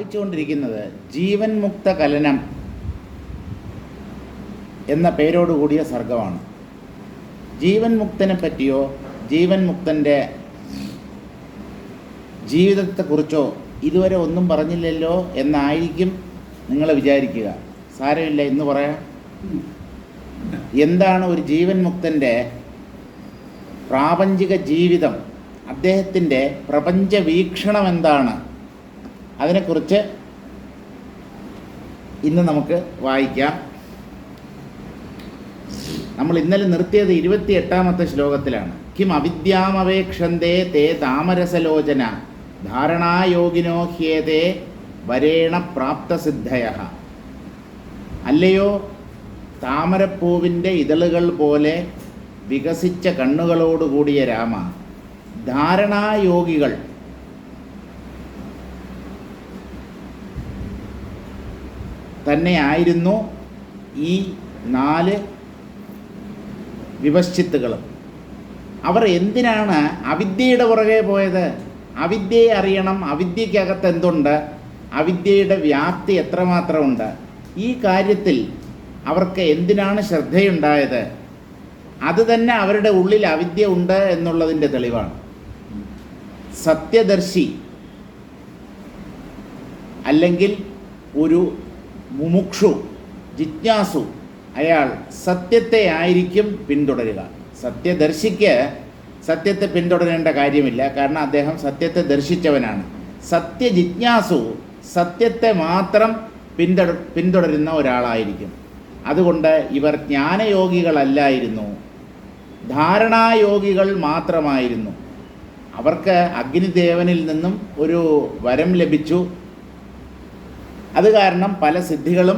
സ്ഥാപിച്ചുകൊണ്ടിരിക്കുന്നത് ജീവൻ മുക്ത കലനം എന്ന പേരോടുകൂടിയ സർഗമാണ്. ജീവൻ മുക്തനെ പറ്റിയോ ജീവൻ മുക്തൻ്റെ ജീവിതത്തെക്കുറിച്ചോ ഇതുവരെ ഒന്നും പറഞ്ഞില്ലല്ലോ എന്നായിരിക്കും നിങ്ങൾ വിചാരിക്കുക. സാരമില്ല, ഇന്ന് പറയാം. എന്താണ് ഒരു ജീവൻ മുക്തൻ്റെ പ്രാപഞ്ചിക ജീവിതം, അദ്ദേഹത്തിൻ്റെ പ്രപഞ്ച വീക്ഷണം എന്താണ്, അതിനെക്കുറിച്ച് ഇന്ന് നമുക്ക് വായിക്കാം. നമ്മൾ ഇന്നലെ നിർത്തിയത് 28-ാമത്തെ ശ്ലോകത്തിലാണ്. കിം അവിദ്യാമവേക്ഷന്തേ തേ താമരസലോചന ധാരണായോഗിനോ ഹ്യേതേ വരേണ പ്രാപ്തസിദ്ധയഃ. അല്ലയോ താമരപ്പൂവിൻ്റെ ഇതളുകൾ പോലെ വികസിച്ച കണ്ണുകളോടുകൂടിയ രാമ, ധാരണായോഗികൾ തന്നെയായിരുന്നു ഈ 4 വിപശ്ചിത്തുകളും. അവർ എന്തിനാണ് അവിദ്യയുടെ പുറകെ പോയത്? അവിദ്യയെ അറിയണം, അവിദ്യക്കകത്ത് എന്തുണ്ട്, അവിദ്യയുടെ വ്യാപ്തി എത്രമാത്രമുണ്ട്, ഈ കാര്യത്തിൽ അവർക്ക് എന്തിനാണ് ശ്രദ്ധയുണ്ടായത്? അത് തന്നെ അവരുടെ ഉള്ളിൽ അവിദ്യ ഉണ്ട് എന്നുള്ളതിൻ്റെ തെളിവാണ്. സത്യദർശി അല്ലെങ്കിൽ ഒരു മുമുക്ഷു, ജിജ്ഞാസു, അയാൾ സത്യത്തെ ആയിരിക്കും പിന്തുടരുക. സത്യദർശിക്ക് സത്യത്തെ പിന്തുടരേണ്ട കാര്യമില്ല, കാരണം അദ്ദേഹം സത്യത്തെ ദർശിച്ചവനാണ്. സത്യജിജ്ഞാസു സത്യത്തെ മാത്രം പിന്തുടരുന്ന ഒരാളായിരിക്കും. അതുകൊണ്ട് ഇവർ ജ്ഞാനയോഗികളല്ലായിരുന്നു, ധാരണായോഗികൾ മാത്രമായിരുന്നു. അവർക്ക് അഗ്നിദേവനിൽ നിന്നും ഒരു വരം ലഭിച്ചു. അത് കാരണം പല സിദ്ധികളും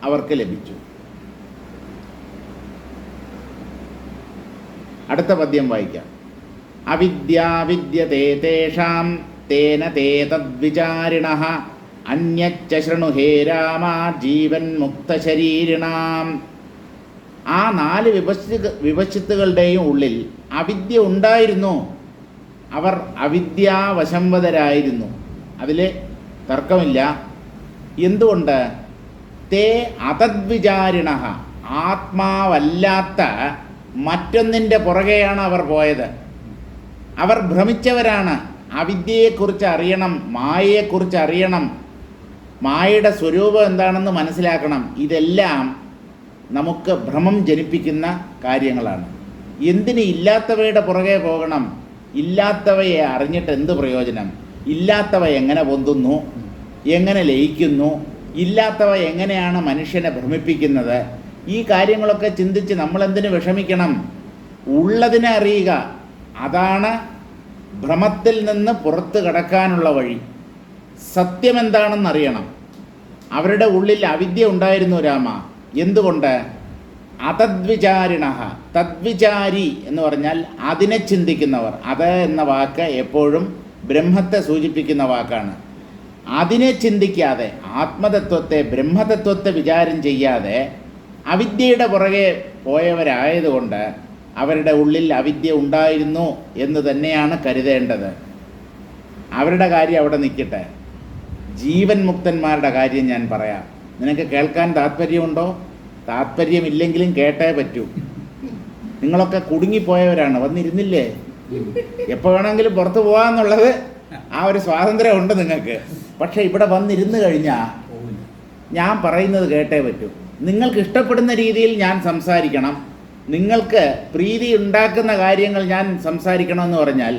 അവർക്ക് ലഭിച്ചു. അടുത്ത പദ്യം വായിക്കാം. അവിദ്യാവിദ്യതേ തേഷാം തേന തേ തദ്വിചാരിണഃ അന്യച്ച ശൃണുഹേ രാമ ജീവൻ മുക്തശരീരിണാം. ആ 4 വിപശ്ചിത്തുകളുടെയും ഉള്ളിൽ അവിദ്യ ഉണ്ടായിരുന്നു. അവർ അവിദ്യാവശംവദരായിരുന്നു, അതിൽ തർക്കമില്ല. എന്തുകൊണ്ട്? തേ അതദ്വിചാരിണഃ, ആത്മാവല്ലാത്ത മറ്റൊന്നിൻ്റെ പുറകെയാണ് അവർ പോയത്. അവർ ഭ്രമിച്ചവരാണ്. അവിദ്യയെക്കുറിച്ച് അറിയണം, മായയെക്കുറിച്ച് അറിയണം, മായയുടെ സ്വരൂപം എന്താണെന്ന് മനസ്സിലാക്കണം. ഇതെല്ലാം നമുക്ക് ഭ്രമം ജനിപ്പിക്കുന്ന കാര്യങ്ങളാണ്. എന്തിന് ഇല്ലാത്തവയുടെ പുറകെ പോകണം? ഇല്ലാത്തവയെ അറിഞ്ഞിട്ട് എന്ത് പ്രയോജനം? ഇല്ലാത്തവ എങ്ങനെ പൊന്തുന്നു, എങ്ങനെ ലയിക്കുന്നു, ഇല്ലാത്തവ എങ്ങനെയാണ് മനുഷ്യനെ ഭ്രമിപ്പിക്കുന്നത്? ഈ കാര്യങ്ങളൊക്കെ ചിന്തിച്ച് നമ്മളെന്തിനു വിഷമിക്കണം? ഉള്ളതിനെ അറിയുക, അതാണ് ഭ്രമത്തിൽ നിന്ന് പുറത്ത് കടക്കാനുള്ള വഴി. സത്യമെന്താണെന്നറിയണം. അവരുടെ ഉള്ളിൽ അവിദ്യ ഉണ്ടായിരുന്നു രാമ. എന്തുകൊണ്ട്? അതദ്വിചാരിണഃ, തദ്വിചാരി എന്ന് പറഞ്ഞാൽ അതിനെ ചിന്തിക്കുന്നവർ. അത് എന്ന വാക്ക് എപ്പോഴും ബ്രഹ്മത്തെ സൂചിപ്പിക്കുന്ന വാക്കാണ്. അതിനെ ചിന്തിക്കാതെ, ആത്മതത്വത്തെ, ബ്രഹ്മതത്വത്തെ വിചാരം ചെയ്യാതെ അവിദ്യയുടെ പുറകെ പോയവരായതുകൊണ്ട് അവരുടെ ഉള്ളിൽ അവിദ്യ ഉണ്ടായിരുന്നു എന്ന് തന്നെയാണ് കരുതേണ്ടത്. അവരുടെ കാര്യം അവിടെ നിൽക്കട്ടെ. ജീവൻ മുക്തന്മാരുടെ കാര്യം ഞാൻ പറയാം. നിനക്ക് കേൾക്കാൻ താല്പര്യമുണ്ടോ? താല്പര്യമില്ലെങ്കിലും കേട്ടേ പറ്റൂ. നിങ്ങളൊക്കെ കുടുങ്ങിപ്പോയവരാണ്, വന്നിരുന്നില്ലേ? എപ്പോൾ വേണമെങ്കിലും പുറത്തു പോകാമെന്നുള്ളത് ആ ഒരു സ്വാതന്ത്ര്യം ഉണ്ട് നിങ്ങൾക്ക്. പക്ഷേ ഇവിടെ വന്നിരുന്ന് കഴിഞ്ഞാൽ ഞാൻ പറയുന്നത് കേട്ടേ പറ്റൂ. നിങ്ങൾക്ക് ഇഷ്ടപ്പെടുന്ന രീതിയിൽ ഞാൻ സംസാരിക്കണം, നിങ്ങൾക്ക് പ്രീതി ഉണ്ടാക്കുന്ന കാര്യങ്ങൾ ഞാൻ സംസാരിക്കണമെന്ന് പറഞ്ഞാൽ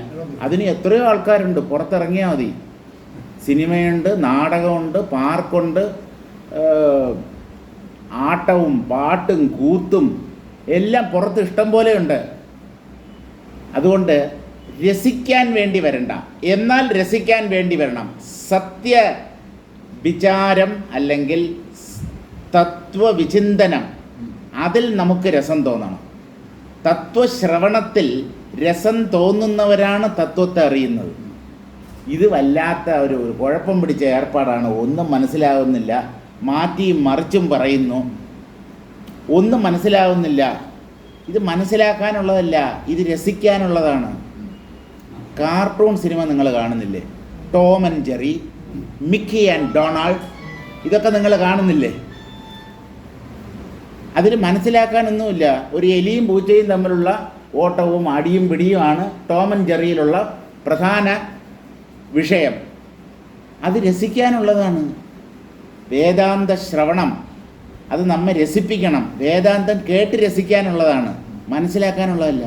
അതിന് എത്രയോ ആൾക്കാരുണ്ട്. പുറത്തിറങ്ങിയാൽ മതി. സിനിമയുണ്ട്, നാടകമുണ്ട്, പാർക്കുണ്ട്, ആട്ടവും പാട്ടും കൂത്തും എല്ലാം പുറത്ത് ഇഷ്ടം പോലെ ഉണ്ട്. അതുകൊണ്ട് രസിക്കാൻ വേണ്ടി വരണ്ട, എന്നാൽ രസിക്കാൻ വേണ്ടി വരണം. സത്യ വിചാരം അല്ലെങ്കിൽ തത്വവിചിന്തനം, അതിൽ നമുക്ക് രസം തോന്നണം. തത്വശ്രവണത്തിൽ രസം തോന്നുന്നവരാണ് തത്വത്തെ അറിയുന്നത്. ഇത് വല്ലാത്ത ഒരു കുഴപ്പം പിടിച്ച ഏർപ്പാടാണ്. ഒന്നും മനസ്സിലാകുന്നില്ല, മാറ്റിയും മറിച്ചും പറയുന്നു, ഒന്നും മനസ്സിലാകുന്നില്ല. ഇത് മനസ്സിലാക്കാനുള്ളതല്ല, ഇത് രസിക്കാനുള്ളതാണ്. കാർട്ടൂൺ സിനിമ നിങ്ങൾ കാണുന്നില്ലേ? Tom and Jerry, Mickey and Donald, ഇതൊക്കെ നിങ്ങൾ കാണുന്നില്ലേ? അതിൽ മനസ്സിലാക്കാനൊന്നുമില്ല. ഒരു എലിയും പൂച്ചയും തമ്മിലുള്ള ഓട്ടവും അടിയും പിടിയുമാണ് ടോം ആൻഡ് ജെറിയിലുള്ള പ്രധാന വിഷയം. അത് രസിക്കാനുള്ളതാണ്. വേദാന്ത ശ്രവണം അത് നമ്മെ രസിപ്പിക്കണം. വേദാന്തം കേട്ട് രസിക്കാനുള്ളതാണ്, മനസ്സിലാക്കാനുള്ളതല്ല.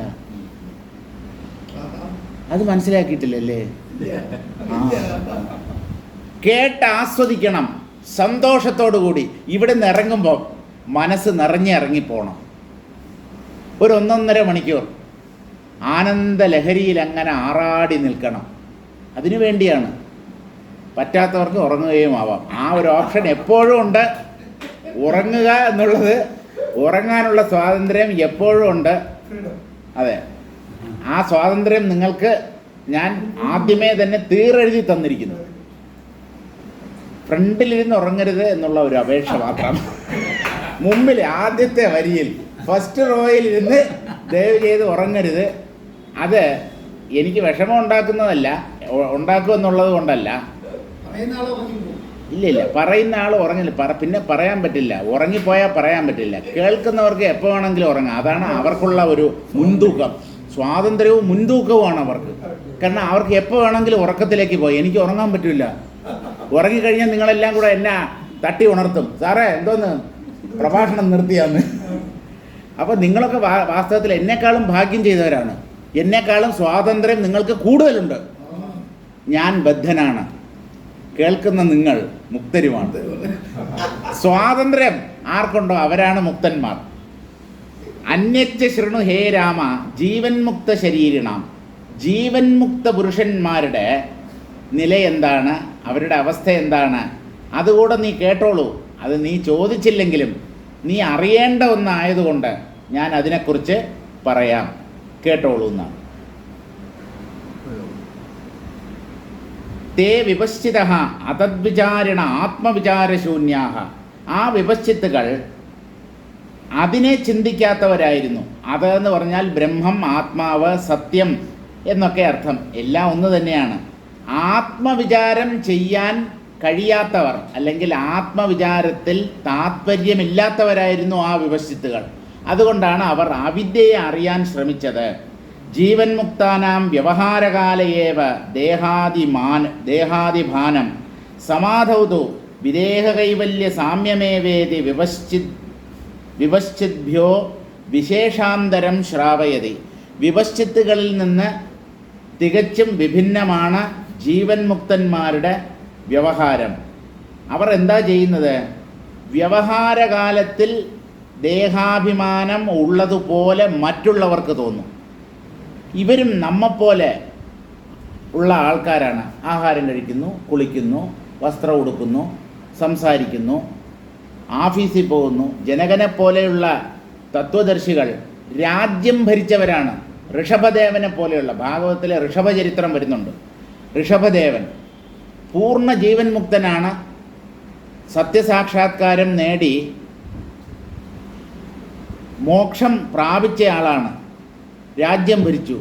അത് മനസ്സിലാക്കിയിട്ടില്ലല്ലേ? കേട്ട് ആസ്വദിക്കണം സന്തോഷത്തോടു കൂടി. ഇവിടെ നിന്ന് ഇറങ്ങുമ്പോൾ മനസ്സ് ഇറങ്ങിപ്പോണം. ഒരു 1.5 മണിക്കൂർ ആനന്ദ ലഹരിയിൽ അങ്ങനെ ആറാടി നിൽക്കണം. അതിനു വേണ്ടിയാണ്. പറ്റാത്തവർക്ക് ഉറങ്ങുകയും ആവാം. ആ ഒരു ഓപ്ഷൻ എപ്പോഴും ഉണ്ട്. ഉറങ്ങുക എന്നുള്ളത്, ഉറങ്ങാനുള്ള സ്വാതന്ത്ര്യം എപ്പോഴും ഉണ്ട്. അതെ, ആ സ്വാതന്ത്ര്യം നിങ്ങൾക്ക് ഞാൻ ആദ്യമേ തന്നെ തീരെഴുതി തന്നിരിക്കുന്നു. ഫ്രണ്ടിലിരുന്ന് ഉറങ്ങരുത് എന്നുള്ള ഒരു അപേക്ഷ മാത്രം. മുമ്പിൽ ആദ്യത്തെ വരിയിൽ ഫസ്റ്റ് റോയിൽ ഇരുന്ന് ദയവ് ചെയ്ത് ഉറങ്ങരുത്. അത് എനിക്ക് വിഷമം ഉണ്ടാക്കുന്നതല്ല, ഉണ്ടാക്കുമെന്നുള്ളത് കൊണ്ടല്ല. ഇല്ല, പറയുന്ന ആൾ ഉറങ്ങില്ല. പിന്നെ പറയാൻ പറ്റില്ല. ഉറങ്ങിപ്പോയാൽ പറയാൻ പറ്റില്ല. കേൾക്കുന്നവർക്ക് എപ്പോൾ വേണമെങ്കിലും ഉറങ്ങാം. അതാണ് അവർക്കുള്ള ഒരു മുൻതൂക്കം. സ്വാതന്ത്ര്യവും മുൻതൂക്കവുമാണ് അവർക്ക്. കാരണം അവർക്ക് എപ്പോൾ വേണമെങ്കിലും ഉറക്കത്തിലേക്ക് പോയി. എനിക്ക് ഉറങ്ങാൻ പറ്റില്ല. ഉറങ്ങിക്കഴിഞ്ഞാൽ നിങ്ങളെല്ലാം കൂടെ എന്നെ തട്ടി ഉണർത്തും. സാറേ എന്തോന്ന് പ്രഭാഷണം നിർത്തിയാന്ന്. അപ്പോൾ നിങ്ങളൊക്കെ വാസ്തവത്തിൽ എന്നെക്കാളും ഭാഗ്യം ചെയ്തവരാണ്. എന്നെക്കാളും സ്വാതന്ത്ര്യം നിങ്ങൾക്ക് കൂടുതലുണ്ട്. ഞാൻ ബദ്ധനാണ്, കേൾക്കുന്ന നിങ്ങൾ മുക്തരുമാണ്. സ്വാതന്ത്ര്യം ആർക്കുണ്ടോ അവരാണ് മുക്തന്മാർ. അന്യച്ച ശൃണു ഹേ രാമ ജീവൻ മുക്ത ശരീരിണാം. ജീവൻ മുക്ത പുരുഷന്മാരുടെ നില എന്താണ്, അവരുടെ അവസ്ഥ എന്താണ്, അതുകൂടെ നീ കേട്ടോളൂ. അത് നീ ചോദിച്ചില്ലെങ്കിലും നീ അറിയേണ്ട ഒന്നായതുകൊണ്ട് ഞാൻ അതിനെക്കുറിച്ച് പറയാം, കേട്ടോളൂ എന്നാണ്. തേ വിപശ്ചിത അതദ്വിചാരിണ ആത്മവിചാരശൂന്യാഹ. ആ വിപശ്ചിത്തുകൾ അതിനെ ചിന്തിക്കാത്തവരായിരുന്നു. അതെന്ന് പറഞ്ഞാൽ ബ്രഹ്മം, ആത്മാവ്, സത്യം എന്നൊക്കെ അർത്ഥം. എല്ലാം ഒന്ന് തന്നെയാണ്. ആത്മവിചാരം ചെയ്യാൻ കഴിയാത്തവർ, അല്ലെങ്കിൽ ആത്മവിചാരത്തിൽ താത്പര്യമില്ലാത്തവരായിരുന്നു ആ വിപശ്ചിത്തുകൾ. അതുകൊണ്ടാണ് അവർ അവിദ്യയെ അറിയാൻ ശ്രമിച്ചത്. ജീവൻ മുക്താനാം വ്യവഹാരകാലയേവ ദേഹാദിഭാനം സമാധൗതു വിദേഹ കൈവല്യ സാമ്യമേവേതി വിപശ്ചിദ്ഭ്യോ വിശേഷാന്തരം ശ്രാവയതി. വിപശ്ചിത്തുകളിൽ നിന്ന് തികച്ചും വിഭിന്നമാണ് ജീവൻ മുക്തന്മാരുടെ വ്യവഹാരം. അവർ എന്താ ചെയ്യുന്നത്? വ്യവഹാരകാലത്തിൽ ദേഹാഭിമാനം ഉള്ളതുപോലെ മറ്റുള്ളവർക്ക് തോന്നും. ഇവരും നമ്മെപ്പോലെ ഉള്ള ആൾക്കാരാണ്. ആഹാരം കഴിക്കുന്നു, കുളിക്കുന്നു, വസ്ത്രം ഉടുക്കുന്നു, സംസാരിക്കുന്നു, ഓഫീസിൽ പോകുന്നു. ജനകനെ പോലെയുള്ള തത്വദർശികൾ രാജ്യം ഭരിച്ചവരാണ്. ഋഷഭദേവനെ പോലെയുള്ള, ഭാഗവതത്തിലെ ഋഷഭചരിത്രം വരുന്നുണ്ട്. ഋഷഭദേവൻ പൂർണ്ണ ജീവൻ മുക്തനാണ്. സത്യസാക്ഷാത്കാരം നേടി മോക്ഷം പ്രാപിച്ച ആളാണ്. രാജ്യം ഭരിച്ചു.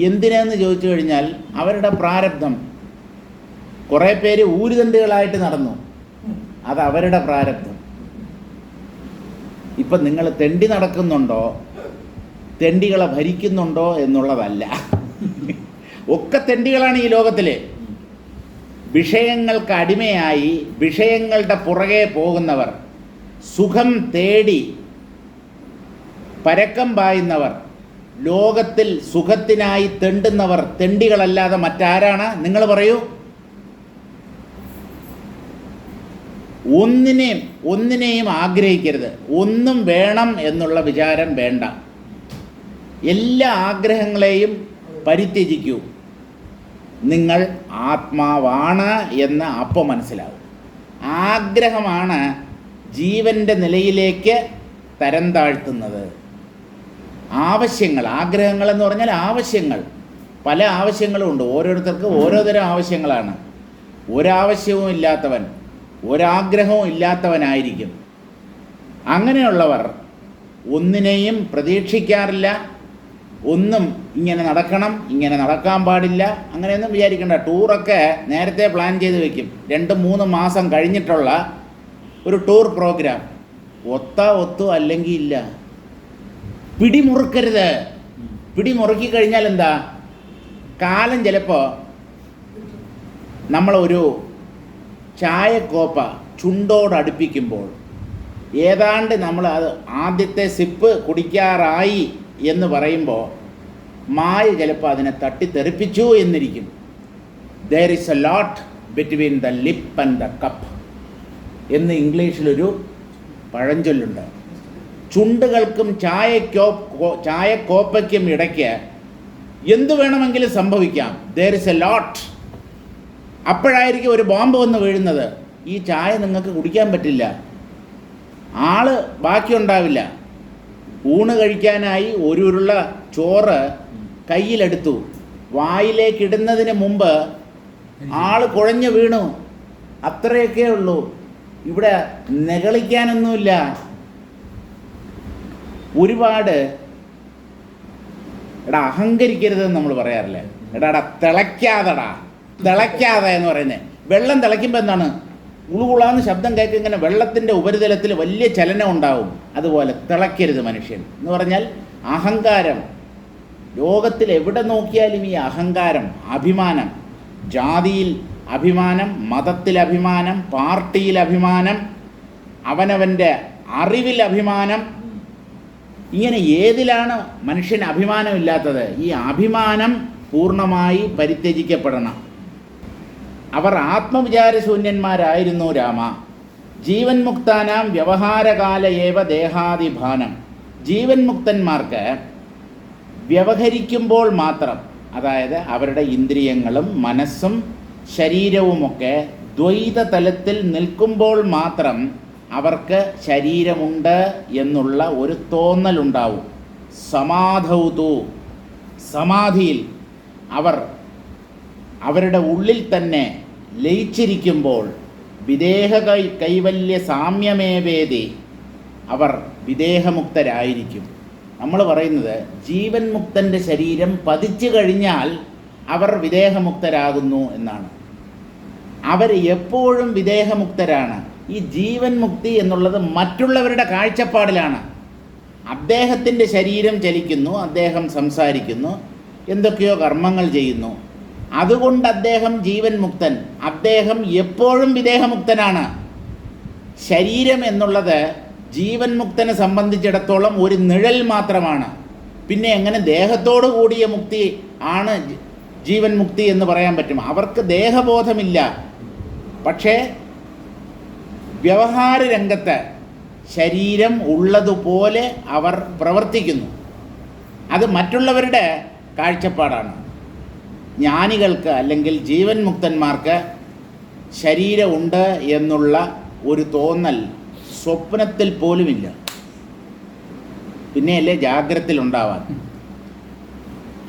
എന്തിനെന്ന് ചോദിച്ചു കഴിഞ്ഞാൽ അവരുടെ പ്രാരബ്ധം. കുറേ പേര് ഊരുതണ്ടുകളായിട്ട് നടന്നു, അത് അവരുടെ പ്രാരബ്ധം. ഇപ്പം നിങ്ങൾ തെണ്ടി നടക്കുന്നുണ്ടോ, തെണ്ടികളെ ഭരിക്കുന്നുണ്ടോ എന്നുള്ളതല്ല. ഒക്കെ തെണ്ടികളാണ് ഈ ലോകത്തിലെ. വിഷയങ്ങൾക്ക് അടിമയായി വിഷയങ്ങളുടെ പുറകെ പോകുന്നവർ, സുഖം തേടി പരക്കം പായുന്നവർ, ലോകത്തിൽ സുഖത്തിനായി തെണ്ടുന്നവർ തെണ്ടികളല്ലാതെ മറ്റാരാണ്? നിങ്ങൾ പറയൂ. ഒന്നിനെയും ആഗ്രഹിക്കരുത്. ഒന്നും വേണം എന്നുള്ള വിചാരം വേണ്ട. എല്ലാ ആഗ്രഹങ്ങളെയും പരിത്യജിക്കൂ. നിങ്ങൾ ആത്മാവാണ് എന്ന് അപ്പോൾ മനസ്സിലാവും. ആഗ്രഹമാണ് ജീവൻ്റെ നിലയിലേക്ക് തരം താഴ്ത്തുന്നത്. ആവശ്യങ്ങൾ, ആഗ്രഹങ്ങൾ എന്ന് പറഞ്ഞാൽ ആവശ്യങ്ങൾ, പല ആവശ്യങ്ങളും ഉണ്ട്. ഓരോരുത്തർക്ക് ഓരോതരം ആവശ്യങ്ങളാണ്. ഒരാവശ്യവും ഇല്ലാത്തവൻ, ഒരാഗ്രഹവും ഇല്ലാത്തവനായിരിക്കും. അങ്ങനെയുള്ളവർ ഒന്നിനെയും പ്രതീക്ഷിക്കാറില്ല, ഒന്നും ഇങ്ങനെ നടക്കണം, ഇങ്ങനെ നടക്കാൻ പാടില്ല, അങ്ങനെയൊന്നും വിചാരിക്കേണ്ട. ടൂറൊക്കെ നേരത്തെ പ്ലാൻ ചെയ്ത് വെക്കും. 2-3 മാസം കഴിഞ്ഞിട്ടുള്ള ഒരു ടൂർ പ്രോഗ്രാം. ഒത്തു അല്ലെങ്കിൽ ഇല്ല. പിടിമുറുക്കരുത്. പിടിമുറുക്കി കഴിഞ്ഞാൽ എന്താ, കാലം ചിലപ്പോൾ നമ്മളൊരു ചായക്കോപ്പ ചുണ്ടോടടുപ്പിക്കുമ്പോൾ ഏതാണ്ട് നമ്മൾ അത് ആദ്യത്തെ സിപ്പ് കുടിക്കാറായി എന്ന് പറയുമ്പോൾ മായ ചിലപ്പോൾ അതിനെ തട്ടിത്തെറിപ്പിച്ചു എന്നിരിക്കും. There is a lot between the lip and the cup എന്ന് ഇംഗ്ലീഷിലൊരു പഴഞ്ചൊല്ലുണ്ട്. ചുണ്ടുകൾക്കും ചായക്കോപ്പയ്ക്കും ഇടയ്ക്ക് എന്തു വേണമെങ്കിലും സംഭവിക്കാം. There is a lot. അപ്പോഴായിരിക്കും ഒരു ബോംബ് വന്ന് വീഴുന്നത്. ഈ ചായ നിങ്ങൾക്ക് കുടിക്കാൻ പറ്റില്ല, ആള് ബാക്കിയുണ്ടാവില്ല. ഊണ് കഴിക്കാനായി ഒരു ഉരുള ചോറ് കയ്യിലെടുത്തു, വായിലേക്കിടുന്നതിന് മുമ്പ് ആള് കുഴഞ്ഞു വീണു. അത്രയൊക്കെ ഉള്ളൂ. ഇവിടെ നെകളിക്കാനൊന്നുമില്ല. ഒരുപാട് അഹങ്കരിക്കരുതെന്ന് നമ്മൾ പറയാറില്ലേ. തിളയ്ക്കാതെ എന്ന് പറയുന്നത്. വെള്ളം തിളയ്ക്കുമ്പോൾ എന്താണ്, ഉളുകുളാന്ന് ശബ്ദം കേൾക്കും. ഇങ്ങനെ വെള്ളത്തിൻ്റെ ഉപരിതലത്തിൽ വലിയ ചലനം ഉണ്ടാവും. അതുപോലെ തിളയ്ക്കരുത് മനുഷ്യൻ എന്ന് പറഞ്ഞാൽ അഹങ്കാരം. ലോകത്തിൽ എവിടെ നോക്കിയാലും ഈ അഹങ്കാരം, അഭിമാനം, ജാതിയിൽ അഭിമാനം, മതത്തിൽ അഭിമാനം, പാർട്ടിയിൽ അഭിമാനം, അവനവൻ്റെ അറിവിൽ അഭിമാനം. ഇങ്ങനെ ഏതിലാണ് മനുഷ്യന് അഭിമാനമില്ലാത്തത്? ഈ അഭിമാനം പൂർണ്ണമായി പരിത്യജിക്കപ്പെടണം. അവർ ആത്മവിചാരശൂന്യന്മാരായിരുന്നു രാമ. ജീവൻ മുക്താനാം വ്യവഹാരകാല ഏവ ദേഹാദിഭാനം. ജീവൻ മുക്തന്മാർക്ക് വ്യവഹരിക്കുമ്പോൾ മാത്രം, അതായത് അവരുടെ ഇന്ദ്രിയങ്ങളും മനസ്സും ശരീരവുമൊക്കെ ദ്വൈത തലത്തിൽ നിൽക്കുമ്പോൾ മാത്രം അവർക്ക് ശരീരമുണ്ട് എന്നുള്ള ഒരു തോന്നലുണ്ടാവും. സമാധൗതു, സമാധിയിൽ അവർ അവരുടെ ഉള്ളിൽ തന്നെ ലയിച്ചിരിക്കുമ്പോൾ വിദേഹ കൈവല്യ സാമ്യമേവേദി, അവർ വിദേഹമുക്തരായിരിക്കും. നമ്മൾ പറയുന്നത് ജീവൻ മുക്തൻ്റെ ശരീരം പതിച്ചു കഴിഞ്ഞാൽ അവർ വിദേഹമുക്തരാകുന്നു എന്നാണ്. അവർ എപ്പോഴും വിദേഹമുക്തരാണ്. ഈ ജീവൻ മുക്തി എന്നുള്ളത് മറ്റുള്ളവരുടെ കാഴ്ചപ്പാടിലാണ്. അദ്ദേഹത്തിൻ്റെ ശരീരം ചലിക്കുന്നു, അദ്ദേഹം സംസാരിക്കുന്നു, എന്തൊക്കെയോ കർമ്മങ്ങൾ ചെയ്യുന്നു, അതുകൊണ്ട് അദ്ദേഹം ജീവൻ മുക്തൻ. അദ്ദേഹം എപ്പോഴും വിദേഹമുക്തനാണ്. ശരീരം എന്നുള്ളത് ജീവൻ മുക്തനെ സംബന്ധിച്ചിടത്തോളം ഒരു നിഴൽ മാത്രമാണ്. പിന്നെ എങ്ങനെ ദേഹത്തോടു കൂടിയ മുക്തി ആണ് ജീവൻ മുക്തി എന്ന് പറയാൻ പറ്റും? അവർക്ക് ദേഹബോധമില്ല. പക്ഷേ വ്യവഹാര രംഗത്ത് ശരീരം ഉള്ളതുപോലെ അവർ പ്രവർത്തിക്കുന്നു. അത് മറ്റുള്ളവരുടെ കാഴ്ചപ്പാടാണ്. ജ്ഞാനികൾക്ക് അല്ലെങ്കിൽ ജീവൻ മുക്തന്മാർക്ക് ശരീരമുണ്ട് എന്നുള്ള ഒരു തോന്നൽ സ്വപ്നത്തിൽ പോലുമില്ല. പിന്നെയല്ലേ ജാഗ്രതയിലുണ്ടാവാൻ.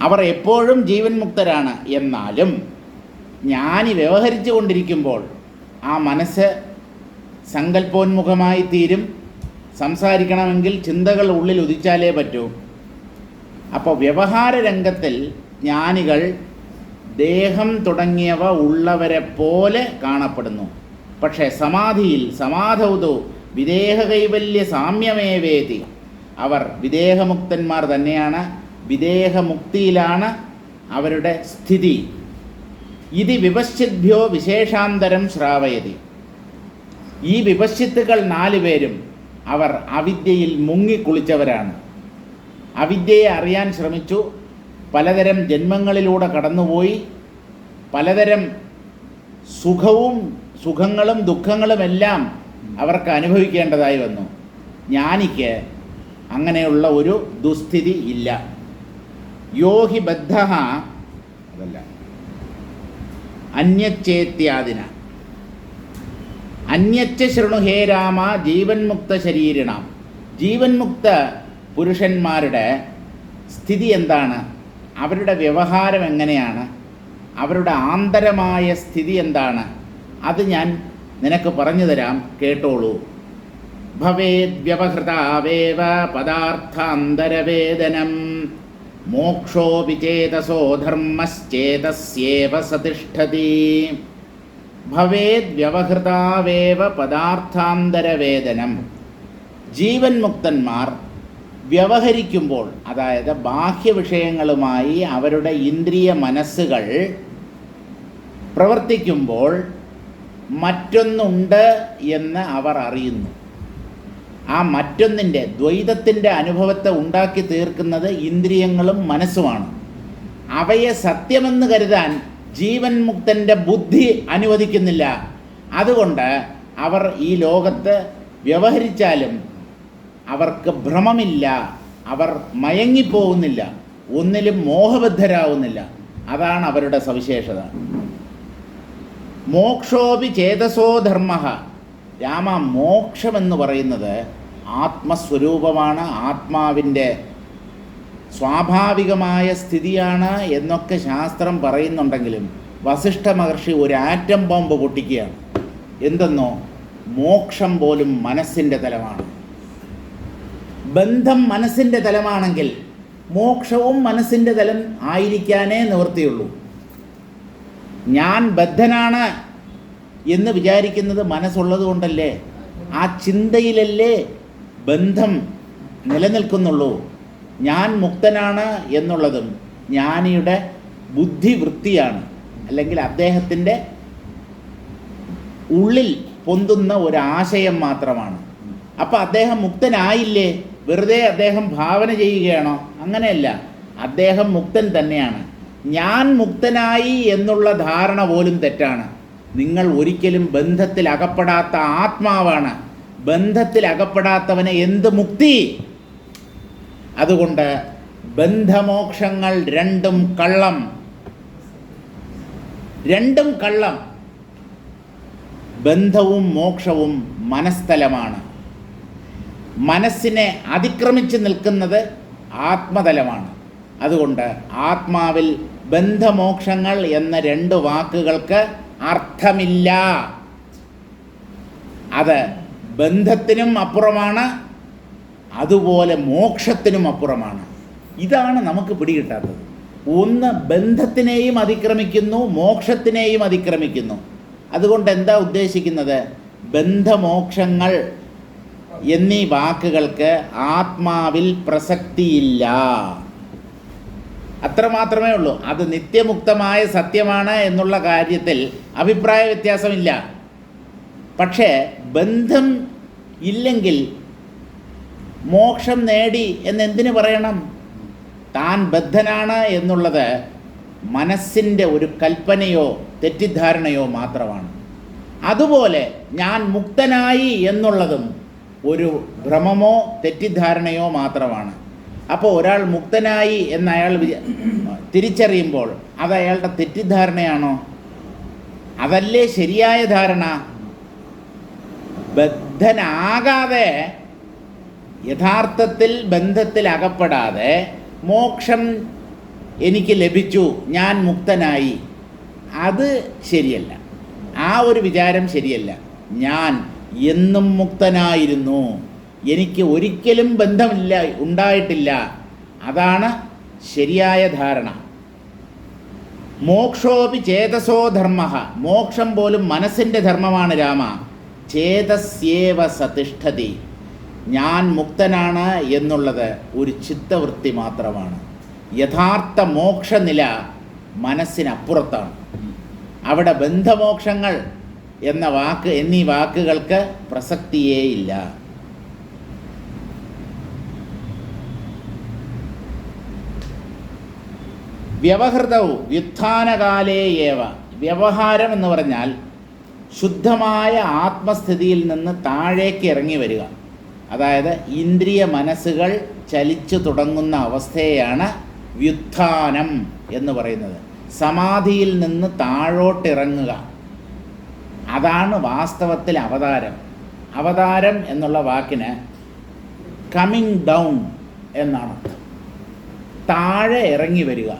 അവർ എപ്പോഴും ജീവൻ മുക്തരാണ്. എന്നാലും ജ്ഞാനി വ്യവഹരിച്ചു കൊണ്ടിരിക്കുമ്പോൾ ആ മനസ്സ് സങ്കല്പോന്മുഖമായി തീരും. സംസാരിക്കണമെങ്കിൽ ചിന്തകൾ ഉള്ളിൽ ഉദിച്ചാലേ പറ്റൂ. അപ്പോൾ വ്യവഹാര രംഗത്തിൽ ജ്ഞാനികൾ ദേഹം തുടങ്ങിയവ ഉള്ളവരെ പോലെ കാണപ്പെടുന്നു. പക്ഷേ സമാധിയിൽ സമാധൗതോ വിദേഹ കൈവല്യ സാമ്യമേവേതി, അവർ വിദേഹമുക്തന്മാർ തന്നെയാണ്. വിദേഹമുക്തിയിലാണ് അവരുടെ സ്ഥിതി. ഇതി വിപശ്ചിദ്ഭ്യോ വിശേഷാന്തരം ശ്രാവയതി. ഈ വിപശ്ചിത്തുക്കൾ 4 പേരും അവർ അവിദ്യയിൽ മുങ്ങിക്കുളിച്ചവരാണ്. അവിദ്യയെ അറിയാൻ ശ്രമിച്ചു, പലതരം ജന്മങ്ങളിലൂടെ കടന്നുപോയി, പലതരം സുഖങ്ങളും ദുഃഖങ്ങളുമെല്ലാം അവർക്ക് അനുഭവിക്കേണ്ടതായി വന്നു. ജ്ഞാനിക്ക് അങ്ങനെയുള്ള ഒരു ദുസ്ഥിതി ഇല്ല. യോഹി ബദ്ധ അതല്ല അന്യച്ചേത്യാദിന അന്യച്ച ശൃണു ഹേ രാമ ജീവൻമുക്ത ശരീരിണാം. ജീവൻമുക്ത പുരുഷന്മാരുടെ സ്ഥിതി എന്താണ്? അവരുടെ വ്യവഹാരം എങ്ങനെയാണ്? അവരുടെ ആന്തരമായ സ്ഥിതി എന്താണ്? അത് ഞാൻ നിനക്ക് പറഞ്ഞു തരാം, കേട്ടോളൂ. ഭവേദ് വ്യവഹൃതാവേവ പദാർത്ഥാന്തരവേദനം മോക്ഷോപി ചേതസോ ധർമ്മശ്ചേതസ്യേവ സതിഷ്ഠതി ഭവേദ് വ്യവഹൃതാവേവ പദാർത്ഥാന്തരവേദനം. ജീവൻ മുക്തന്മാർ വ്യവഹരിക്കുമ്പോൾ, അതായത് ബാഹ്യവിഷയങ്ങളുമായി അവരുടെ ഇന്ദ്രിയ മനസ്സുകൾ പ്രവർത്തിക്കുമ്പോൾ മറ്റൊന്നുണ്ട് എന്ന് അവർ അറിയുന്നു. ആ മറ്റൊന്നിൻ്റെ ദ്വൈതത്തിൻ്റെ അനുഭവത്തെ ഉണ്ടാക്കി തീർക്കുന്നത് ഇന്ദ്രിയങ്ങളും മനസ്സുമാണ്. അവയെ സത്യമെന്ന് കരുതാൻ ജീവൻ മുക്തൻ്റെ ബുദ്ധി അനുവദിക്കുന്നില്ല. അതുകൊണ്ട് അവർ ഈ ലോകത്ത് വ്യവഹരിച്ചാലും അവർക്ക് ഭ്രമമില്ല, അവർ മയങ്ങിപ്പോകുന്നില്ല, ഒന്നിലും മോഹബദ്ധരാകുന്നില്ല. അതാണ് അവരുടെ സവിശേഷത. മോക്ഷോപി ചേതസോ ധർമ്മ. രാമ, മോക്ഷമെന്ന് പറയുന്നത് ആത്മസ്വരൂപമാണ്, ആത്മാവിൻ്റെ സ്വാഭാവികമായ സ്ഥിതിയാണ് എന്നൊക്കെ ശാസ്ത്രം പറയുന്നുണ്ടെങ്കിലും വസിഷ്ഠ മഹർഷി ഒരു ആറ്റം ബോംബ് പൊട്ടിക്കുകയാണ്. എന്തെന്നോ, മോക്ഷം പോലും മനസ്സിൻ്റെ തലമാണ്. ബന്ധം മനസ്സിൻ്റെ തലമാണെങ്കിൽ മോക്ഷവും മനസ്സിൻ്റെ തലം ആയിരിക്കാനേ നിവൃത്തിയുള്ളൂ. ഞാൻ ബദ്ധനാണ് എന്ന് വിചാരിക്കുന്നത് മനസ്സുള്ളത് കൊണ്ടല്ലേ? ആ ചിന്തയിലല്ലേ ബന്ധം നിലനിൽക്കുന്നുള്ളൂ. ഞാൻ മുക്തനാണ് എന്നുള്ളതും ജ്ഞാനിയുടെ ബുദ്ധിവൃത്തിയാണ്, അല്ലെങ്കിൽ അദ്ദേഹത്തിൻ്റെ ഉള്ളിൽ പൊന്തുന്ന ഒരാശയം മാത്രമാണ്. അപ്പം അദ്ദേഹം മുക്തനായില്ലേ? വെറുതെ അദ്ദേഹം ഭാവന ചെയ്യുകയാണോ? അങ്ങനെയല്ല, അദ്ദേഹം മുക്തൻ തന്നെയാണ്. ഞാൻ മുക്തനായി എന്നുള്ള ധാരണ പോലും തെറ്റാണ്. നിങ്ങൾ ഒരിക്കലും ബന്ധത്തിൽ അകപ്പെടാത്ത ആത്മാവാണ്. ബന്ധത്തിൽ അകപ്പെടാത്തവന് എന്ത് മുക്തി? അതുകൊണ്ട് ബന്ധമോക്ഷങ്ങൾ രണ്ടും കള്ളം, രണ്ടും കള്ളം. ബന്ധവും മോക്ഷവും മനസ്തലമാണ്. മനസ്സിനെ അതിക്രമിച്ച് നിൽക്കുന്നത് ആത്മതലമാണ്. അതുകൊണ്ട് ആത്മാവിൽ ബന്ധമോക്ഷങ്ങൾ എന്ന രണ്ട് വാക്കുകൾക്ക് അർത്ഥമില്ല. അത് ബന്ധത്തിനും അപ്പുറമാണ്, അതുപോലെ മോക്ഷത്തിനും അപ്പുറമാണ്. ഇതാണ് നമുക്ക് പിടികിട്ടാത്തത്. ഒന്ന് ബന്ധത്തിനെയും അതിക്രമിക്കുന്നു, മോക്ഷത്തിനെയും അതിക്രമിക്കുന്നു. അതുകൊണ്ട് എന്താ ഉദ്ദേശിക്കുന്നത്? ബന്ധമോക്ഷങ്ങൾ എന്നീ വാക്കുകൾക്ക് ആത്മാവിൽ പ്രസക്തിയില്ല, അത്രമാത്രമേ ഉള്ളൂ. അത് നിത്യമുക്തമായ സത്യമാണ് എന്നുള്ള കാര്യത്തിൽ അഭിപ്രായ വ്യത്യാസമില്ല. പക്ഷേ ബന്ധം ഇല്ലെങ്കിൽ മോക്ഷം നേടി എന്നെന്തിനു പറയണം? താൻ ബദ്ധനാണ് എന്നുള്ളത് മനസ്സിൻ്റെ ഒരു കൽപ്പനയോ തെറ്റിദ്ധാരണയോ മാത്രമാണ്. അതുപോലെ ഞാൻ മുക്തനായി എന്നുള്ളതും ഒരു ഭ്രമമോ തെറ്റിദ്ധാരണയോ മാത്രമാണ്. അപ്പോൾ ഒരാൾ മുക്തനായി എന്ന് അയാൾ തിരിച്ചറിയുമ്പോൾ അത് അയാളുടെ തെറ്റിദ്ധാരണയാണോ? അതല്ലേ ശരിയായ ധാരണ? ബദ്ധനാകാതെ, യഥാർത്ഥത്തിൽ ബന്ധത്തിൽ അകപ്പെടാതെ മോക്ഷം എനിക്ക് ലഭിച്ചു, ഞാൻ മുക്തനായി, അത് ശരിയല്ല. ആ ഒരു വിചാരം ശരിയല്ല. ഞാൻ എന്നും മുക്തനായിരുന്നു, എനിക്ക് ഒരിക്കലും ബന്ധമില്ല, ഉണ്ടായിട്ടില്ല. അതാണ് ശരിയായ ധാരണ. മോക്ഷോപി ചേതസോ ധർമ്മ. മോക്ഷം പോലും മനസ്സിൻ്റെ ധർമ്മമാണ് രാമ. ചേതസ്യേവ സതിഷ്ഠതി. ഞാൻ മുക്തനാണ് എന്നുള്ളത് ഒരു ചിത്തവൃത്തി മാത്രമാണ്. യഥാർത്ഥ മോക്ഷനില മനസ്സിനപ്പുറത്താണ്. അവിടെ ബന്ധമോക്ഷങ്ങൾ എന്നീ വാക്കുകൾക്ക് പ്രസക്തിയേയില്ല. വ്യവഹൃതവും വ്യുത്ഥാനകാലേയേവ. വ്യവഹാരം എന്ന് പറഞ്ഞാൽ ശുദ്ധമായ ആത്മസ്ഥിതിയിൽ നിന്ന് താഴേക്ക് ഇറങ്ങി വരിക. അതായത് ഇന്ദ്രിയ മനസ്സുകൾ ചലിച്ചു തുടങ്ങുന്ന അവസ്ഥയെയാണ് വ്യുത്ഥാനം എന്ന് പറയുന്നത്. സമാധിയിൽ നിന്ന് താഴോട്ടിറങ്ങുക, അതാണ് വാസ്തവത്തിൽ അവതാരം. അവതാരം എന്നുള്ള വാക്കിന് കമ്മിങ് ഡൗൺ എന്നാണ് അർത്ഥം. താഴെ ഇറങ്ങി വരിക,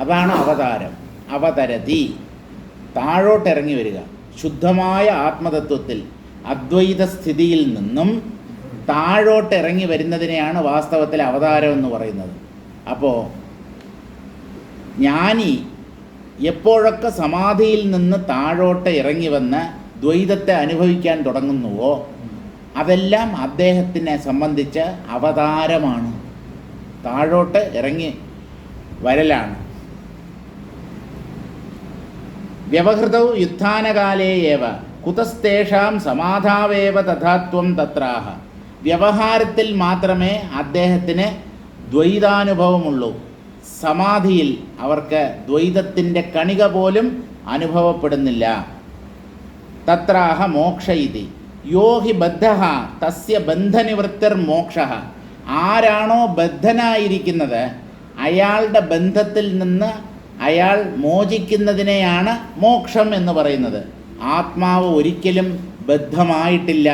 അതാണ് അവതാരം. അവതരതി, താഴോട്ടിറങ്ങി വരിക. ശുദ്ധമായ ആത്മതത്വത്തിൽ അദ്വൈത സ്ഥിതിയിൽ നിന്നും താഴോട്ട് ഇറങ്ങി വരുന്നതിനെയാണ് വാസ്തവത്തിൽ അവതാരം എന്ന് പറയുന്നത്. അപ്പോൾ ജ്ഞാനി എപ്പോഴൊക്കെ സമാധിയിൽ നിന്ന് താഴോട്ട് ഇറങ്ങി വന്ന് ദ്വൈതത്തെ അനുഭവിക്കാൻ തുടങ്ങുന്നുവോ അതെല്ലാം അദ്ദേഹത്തിനെ സംബന്ധിച്ച് അവതാരമാണ്, താഴോട്ട് ഇറങ്ങി വരലാണ്. വ്യവഹൃതൗ യുത്ഥാനകാലേയേവ കുതസ്തേഷാം സമാധാവേവ തഥാത്വം തത്രാഹ. വ്യവഹാരത്തിൽ മാത്രമേ അദ്ദേഹത്തിന് ദ്വൈതാനുഭവമുള്ളൂ, സമാധിയിൽ അവർക്ക് ദ്വൈതത്തിൻ്റെ കണിക പോലും അനുഭവപ്പെടുന്നില്ല. തത്രാഹ മോക്ഷ ഇതി യോ ഹി ബദ്ധഃ തസ്യ ബന്ധനിവൃത്തിർ മോക്ഷഃ. ആരാണോ ബദ്ധനായിരിക്കുന്നത് അയാളുടെ ബന്ധത്തിൽ നിന്ന് അയാൾ മോചിക്കുന്നതിനെയാണ് മോക്ഷം എന്ന് പറയുന്നത്. ആത്മാവ് ഒരിക്കലും ബദ്ധമായിട്ടില്ല.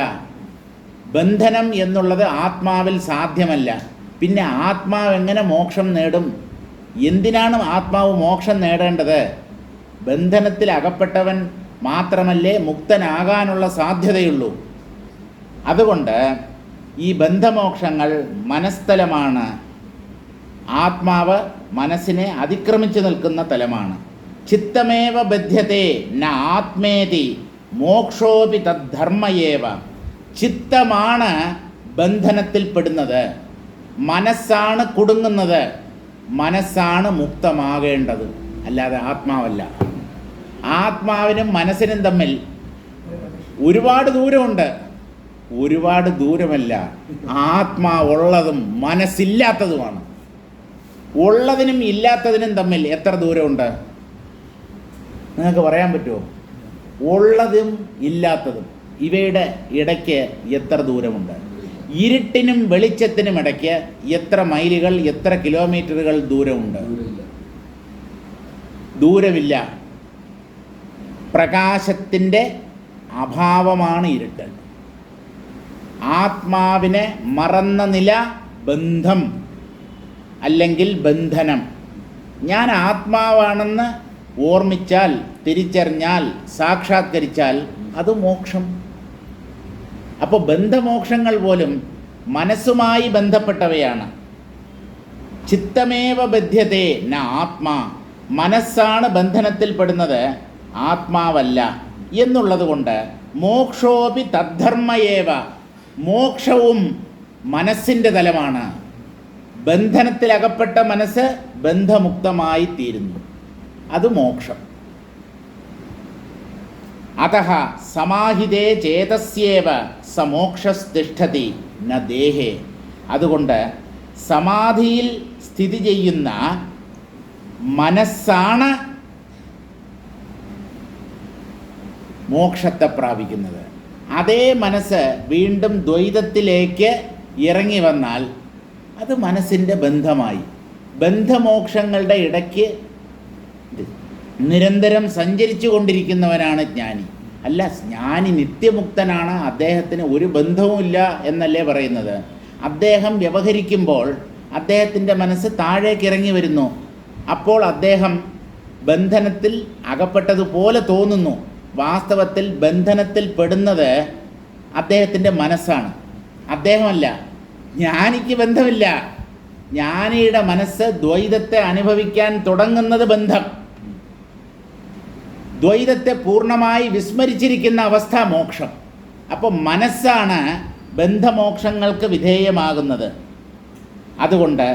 ബന്ധനം എന്നുള്ളത് ആത്മാവിൽ സാധ്യമല്ല. പിന്നെ ആത്മാവ് എങ്ങനെ മോക്ഷം നേടും? എന്തിനാണ് ആത്മാവ് മോക്ഷം നേടേണ്ടത്? ബന്ധനത്തിൽ അകപ്പെട്ടവൻ മാത്രമല്ലേ മുക്തനാകാനുള്ള സാധ്യതയുള്ളൂ. അതുകൊണ്ട് ഈ ബന്ധമോക്ഷങ്ങൾ മനസ്തലമാണ്. ആത്മാവ് മനസ്സിനെ അതിക്രമിച്ചു നിൽക്കുന്ന തലമാണ്. ചിത്തമേവ ബധ്യത്തെ ന ആത്മേതി മോക്ഷോപി തദ്ധർമ്മയേവ. ചിത്തമാണ് ബന്ധനത്തിൽപ്പെടുന്നത്, മനസ്സാണ് കുടുങ്ങുന്നത്. മനസ്സാണ് മുക്തമാകേണ്ടത്, അല്ലാതെ ആത്മാവല്ല. ആത്മാവിനും മനസ്സിനും തമ്മിൽ ഒരുപാട് ദൂരമുണ്ട്. ഒരുപാട് ദൂരമല്ല, ആത്മാവുള്ളതും മനസ്സില്ലാത്തതുമാണ്. ഉള്ളതിനും ഇല്ലാത്തതിനും തമ്മിൽ എത്ര ദൂരമുണ്ട് നിങ്ങൾക്ക് പറയാൻ പറ്റുമോ? ഉള്ളതും ഇല്ലാത്തതും ഇവയുടെ ഇടയ്ക്ക് എത്ര ദൂരമുണ്ട്? ഇരുട്ടിനും വെളിച്ചത്തിനും ഇടയ്ക്ക് എത്ര മൈലുകൾ, എത്ര കിലോമീറ്ററുകൾ ദൂരമുണ്ട്? ദൂരമില്ല. പ്രകാശത്തിൻ്റെ അഭാവമാണ് ഇരുട്ട്. ആത്മാവിനെ മറന്ന നില ബന്ധം അല്ലെങ്കിൽ ബന്ധനം. ഞാൻ ആത്മാവാണെന്ന് ഓർമ്മിച്ചാൽ, തിരിച്ചറിഞ്ഞാൽ, സാക്ഷാത്കരിച്ചാൽ അത് മോക്ഷം. അപ്പോൾ ബന്ധമോക്ഷങ്ങൾ പോലും മനസ്സുമായി ബന്ധപ്പെട്ടവയാണ്. ചിത്തമേവ ബധ്യത്തെ ന ആത്മാ. മനസ്സാണ് ബന്ധനത്തിൽപ്പെടുന്നത്, ആത്മാവല്ല എന്നുള്ളത് കൊണ്ട് മോക്ഷോപി തദ്ധർമ്മയേവ. മോക്ഷവും മനസ്സിൻ്റെ തലമാണ്. ബന്ധനത്തിലകപ്പെട്ട മനസ്സ് ബന്ധമുക്തമായി തീരുന്നു, അത് മോക്ഷം. അതഃ സമാഹിതേ ചേതസ്യേവ സമോക്ഷസ്തിഷ്ഠതി ന ദേഹേ. അതുകൊണ്ട് സമാധിയിൽ സ്ഥിതി ചെയ്യുന്ന മനസ്സാണ് മോക്ഷത്തെ പ്രാപിക്കുന്നത്. അതേ മനസ്സ് വീണ്ടും ദ്വൈതത്തിലേക്ക് ഇറങ്ങി വന്നാൽ അത് മനസ്സിൻ്റെ ബന്ധമായി. ബന്ധമോക്ഷങ്ങളുടെ ഇടയ്ക്ക് നിരന്തരം സഞ്ചരിച്ചു കൊണ്ടിരിക്കുന്നവനാണ് ജ്ഞാനി. അല്ല, ജ്ഞാനി നിത്യമുക്തനാണ്, അദ്ദേഹത്തിന് ഒരു ബന്ധവുമില്ല എന്നല്ലേ പറയുന്നത്. അദ്ദേഹം വ്യവഹരിക്കുമ്പോൾ അദ്ദേഹത്തിൻ്റെ മനസ്സ് താഴേക്ക് ഇറങ്ങി വരുന്നു. അപ്പോൾ അദ്ദേഹം ബന്ധനത്തിൽ അകപ്പെട്ടതുപോലെ തോന്നുന്നു. വാസ്തവത്തിൽ ബന്ധനത്തിൽ പെടുന്നത് അദ്ദേഹത്തിൻ്റെ മനസ്സാണ്, അദ്ദേഹമല്ല. ജ്ഞാനിക്ക് ബന്ധമില്ല. ജ്ഞാനിയുടെ മനസ്സ് ദ്വൈതത്തെ അനുഭവിക്കാൻ തുടങ്ങുന്നത് ബന്ധം. ദ്വൈതത്തെ പൂർണ്ണമായി വിസ്മരിച്ചിരിക്കുന്ന അവസ്ഥ മോക്ഷം. അപ്പോൾ മനസ്സാണ് ബന്ധമോക്ഷങ്ങൾക്ക് വിധേയമാകുന്നത്. അതുകൊണ്ട്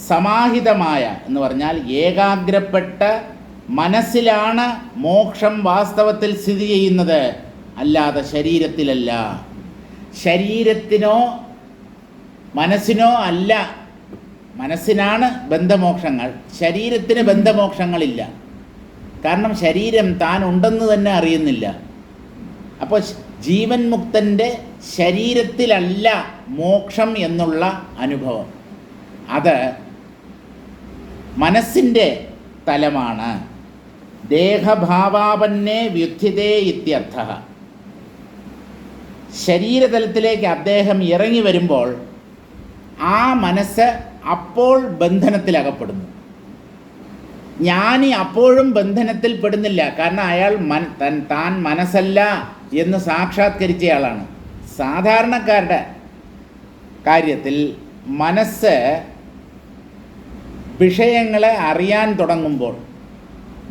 സമാഹിതമായ എന്ന് പറഞ്ഞാൽ ഏകാഗ്രപ്പെട്ട മനസ്സിലാണ് മോക്ഷം വാസ്തവത്തിൽ സ്ഥിതി ചെയ്യുന്നത്, അല്ലാതെ ശരീരത്തിലല്ല. ശരീരത്തിനോ മനസ്സിനോ അല്ല. മനസ്സിനാണ് ബന്ധമോക്ഷങ്ങൾ, ശരീരത്തിന് ബന്ധമോക്ഷങ്ങളില്ല. കാരണം ശരീരം താൻ ഉണ്ടെന്ന് തന്നെ അറിയുന്നില്ല. അപ്പോൾ ജീവൻ മുക്തൻ്റെ ശരീരത്തിലല്ല മോക്ഷം എന്നുള്ള അനുഭവം, അത് മനസ്സിൻ്റെ തലമാണ്. ദേഹഭാവാപന്നേ വ്യുത്ഥിതേ ഇത്യർത്ഥ. ശരീരതലത്തിലേക്ക് അദ്ദേഹം ഇറങ്ങി വരുമ്പോൾ ആ മനസ്സ് അപ്പോൾ ബന്ധനത്തിലകപ്പെടുന്നു. ജ്ഞാനി അപ്പോഴും ബന്ധനത്തിൽപ്പെടുന്നില്ല. കാരണം അയാൾ താൻ മനസ്സല്ല എന്ന് സാക്ഷാത്കരിച്ചയാളാണ്. സാധാരണക്കാരുടെ കാര്യത്തിൽ മനസ്സ് വിഷയങ്ങളെ അറിയാൻ തുടങ്ങുമ്പോൾ,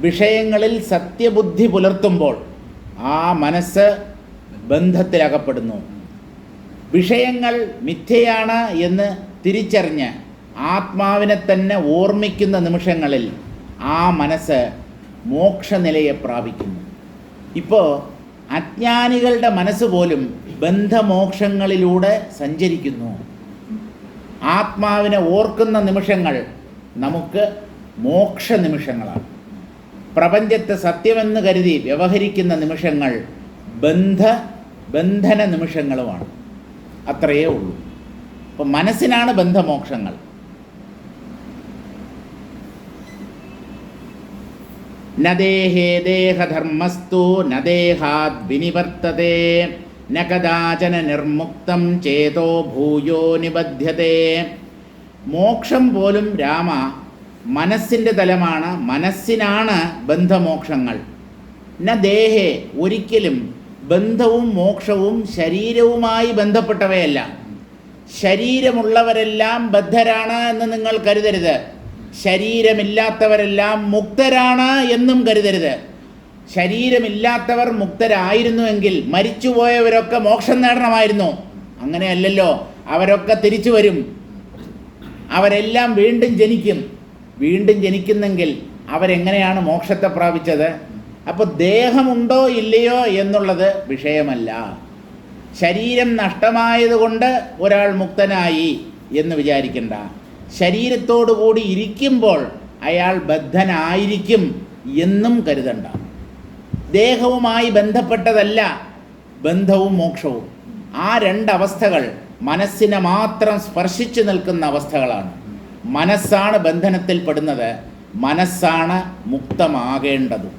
വിഷയങ്ങളിൽ സത്യബുദ്ധി പുലർത്തുമ്പോൾ ആ മനസ്സ് ബന്ധത്തിലകപ്പെടുന്നു. വിഷയങ്ങൾ മിഥ്യയാണ് എന്ന് തിരിച്ചറിഞ്ഞ് ആത്മാവിനെ തന്നെ ഓർമ്മിക്കുന്ന നിമിഷങ്ങളിൽ ആ മനസ്സ് മോക്ഷനിലയെ പ്രാപിക്കുന്നു. ഇപ്പോൾ അജ്ഞാനികളുടെ മനസ്സ് പോലും ബന്ധമോക്ഷങ്ങളിലൂടെ സഞ്ചരിക്കുന്നു. ആത്മാവിനെ ഓർക്കുന്ന നിമിഷങ്ങൾ നമുക്ക് മോക്ഷ നിമിഷങ്ങളാണ്. പ്രപഞ്ചത്തെ സത്യമെന്ന് കരുതി വ്യവഹരിക്കുന്ന നിമിഷങ്ങൾ ബന്ധന നിമിഷങ്ങളുമാണ്. അത്രയേ ഉള്ളൂ. അപ്പം മനസ്സിനാണ് ബന്ധമോക്ഷങ്ങൾ. ന ദേഹേ ദേഹധർമ്മസ്തു ന ദേഹാദ് വിനിവർത്തതേ ന കദാചന നിർമുക്തം ചേതോ ഭൂയോ നിബധ്യതേ. മോക്ഷം പോലും രാമ മനസ്സിൻ്റെ തലമാണ്. മനസ്സിനാണ് ബന്ധമോക്ഷങ്ങൾ. ന ദേഹേ, ഒരിക്കലും ബന്ധവും മോക്ഷവും ശരീരവുമായി ബന്ധപ്പെട്ടവയല്ല. ശരീരമുള്ളവരെല്ലാം ബദ്ധരാണ് എന്ന് നിങ്ങൾ കരുതരുത്. ശരീരമില്ലാത്തവരെല്ലാം മുക്തരാണ് എന്നും കരുതരുത്. ശരീരമില്ലാത്തവർ മുക്തരായിരുന്നുവെങ്കിൽ മരിച്ചുപോയവരൊക്കെ മോക്ഷം നേടണമായിരുന്നു. അങ്ങനെയല്ലല്ലോ. അവരൊക്കെ തിരിച്ചു വരും. അവരെല്ലാം വീണ്ടും ജനിക്കും. വീണ്ടും ജനിക്കുന്നെങ്കിൽ അവരെങ്ങനെയാണ് മോക്ഷത്തെ പ്രാപിച്ചത്? അപ്പോൾ ദേഹമുണ്ടോ ഇല്ലയോ എന്നുള്ളത് വിഷയമല്ല. ശരീരം നഷ്ടമായതുകൊണ്ട് ഒരാൾ മുക്തനായി എന്ന് വിചാരിക്കണ്ട. ശരീരത്തോടു കൂടി ഇരിക്കുമ്പോൾ അയാൾ ബദ്ധനായിരിക്കും എന്നും കരുതണ്ട. ദേഹവുമായി ബന്ധപ്പെട്ടതല്ല ബന്ധവും മോക്ഷവും. ആ രണ്ടവസ്ഥകൾ മനസ്സിനെ മാത്രം സ്പർശിച്ചു നിൽക്കുന്ന അവസ്ഥകളാണ്. മനസ്സാണ് ബന്ധനത്തിൽപ്പെടുന്നത്. മനസ്സാണ് മുക്തമാകേണ്ടത്.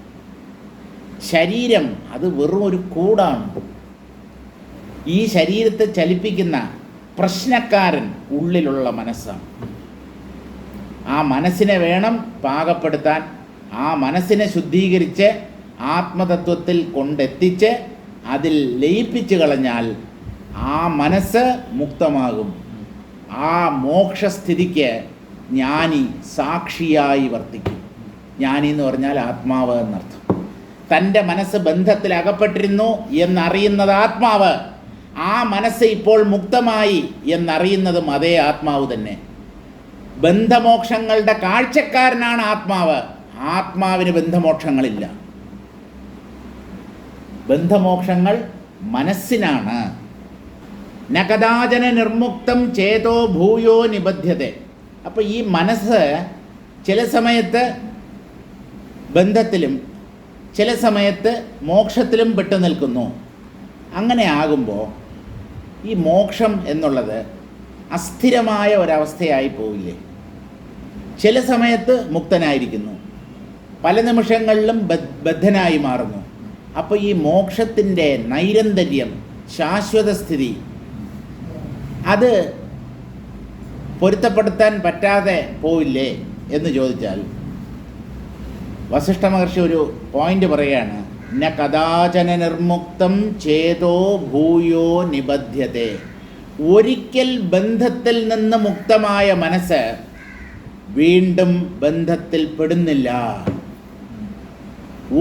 ശരീരം അത് വെറും ഒരു കൂടാണ്. ഈ ശരീരത്തെ ചലിപ്പിക്കുന്ന പ്രശ്നക്കാരൻ ഉള്ളിലുള്ള മനസ്സാണ്. ആ മനസ്സിനെ വേണം പാകപ്പെടുത്താൻ. ആ മനസ്സിനെ ശുദ്ധീകരിച്ച് ആത്മതത്വത്തിൽ കൊണ്ടെത്തിച്ച് അതിൽ ലയിപ്പിച്ചു കളഞ്ഞാൽ ആ മനസ്സ് മുക്തമാകും. ആ മോക്ഷസ്ഥിതിക്ക് ജ്ഞാനി സാക്ഷിയായി വർത്തിക്കും. ജ്ഞാനി എന്ന് പറഞ്ഞാൽ ആത്മാവ് എന്നർത്ഥം. തൻ്റെ മനസ്സ് ബന്ധത്തിൽ അകപ്പെട്ടിരുന്നു എന്നറിയുന്നത് ആത്മാവ്. ആ മനസ്സ് ഇപ്പോൾ മുക്തമായി എന്നറിയുന്നതും അതേ ആത്മാവ് തന്നെ. ബന്ധമോക്ഷങ്ങളുടെ കാഴ്ചക്കാരനാണ് ആത്മാവ്. ആത്മാവിന് ബന്ധമോക്ഷങ്ങളില്ല. ബന്ധമോക്ഷങ്ങൾ മനസ്സിനാണ്. ന കദാചന നിർമുക്തം ചേതോ ഭൂയോ നിബധ്യതേ. അപ്പോൾ ഈ മനസ്സ് ചില സമയത്ത് ബന്ധത്തിലും ചില സമയത്ത് മോക്ഷത്തിലും പെട്ടു നിൽക്കുന്നു. അങ്ങനെ ആകുമ്പോൾ ഈ മോക്ഷം എന്നുള്ളത് അസ്ഥിരമായ ഒരവസ്ഥയായി പോവില്ലേ? ചില സമയത്ത് മുക്തനായിരിക്കുന്നു, പല നിമിഷങ്ങളിലും ബദ്ധനായി മാറുന്നു. അപ്പോൾ ഈ മോക്ഷത്തിൻ്റെ നൈരന്തര്യം, ശാശ്വത സ്ഥിതി, അത് പൊരുത്തപ്പെടുത്താൻ പറ്റാതെ പോവില്ലേ എന്ന് ചോദിച്ചാൽ വസിഷ്ഠ മഹർഷി ഒരു പോയിന്റ് പറയുകയാണ്. ന കദാചന നിർമുക്തം ചേതോ ഭൂയോ നിബധ്യതേ. ഒരിക്കൽ ബന്ധത്തിൽ നിന്ന് മുക്തമായ മനസ്സ് വീണ്ടും ബന്ധത്തിൽ പെടുന്നില്ല.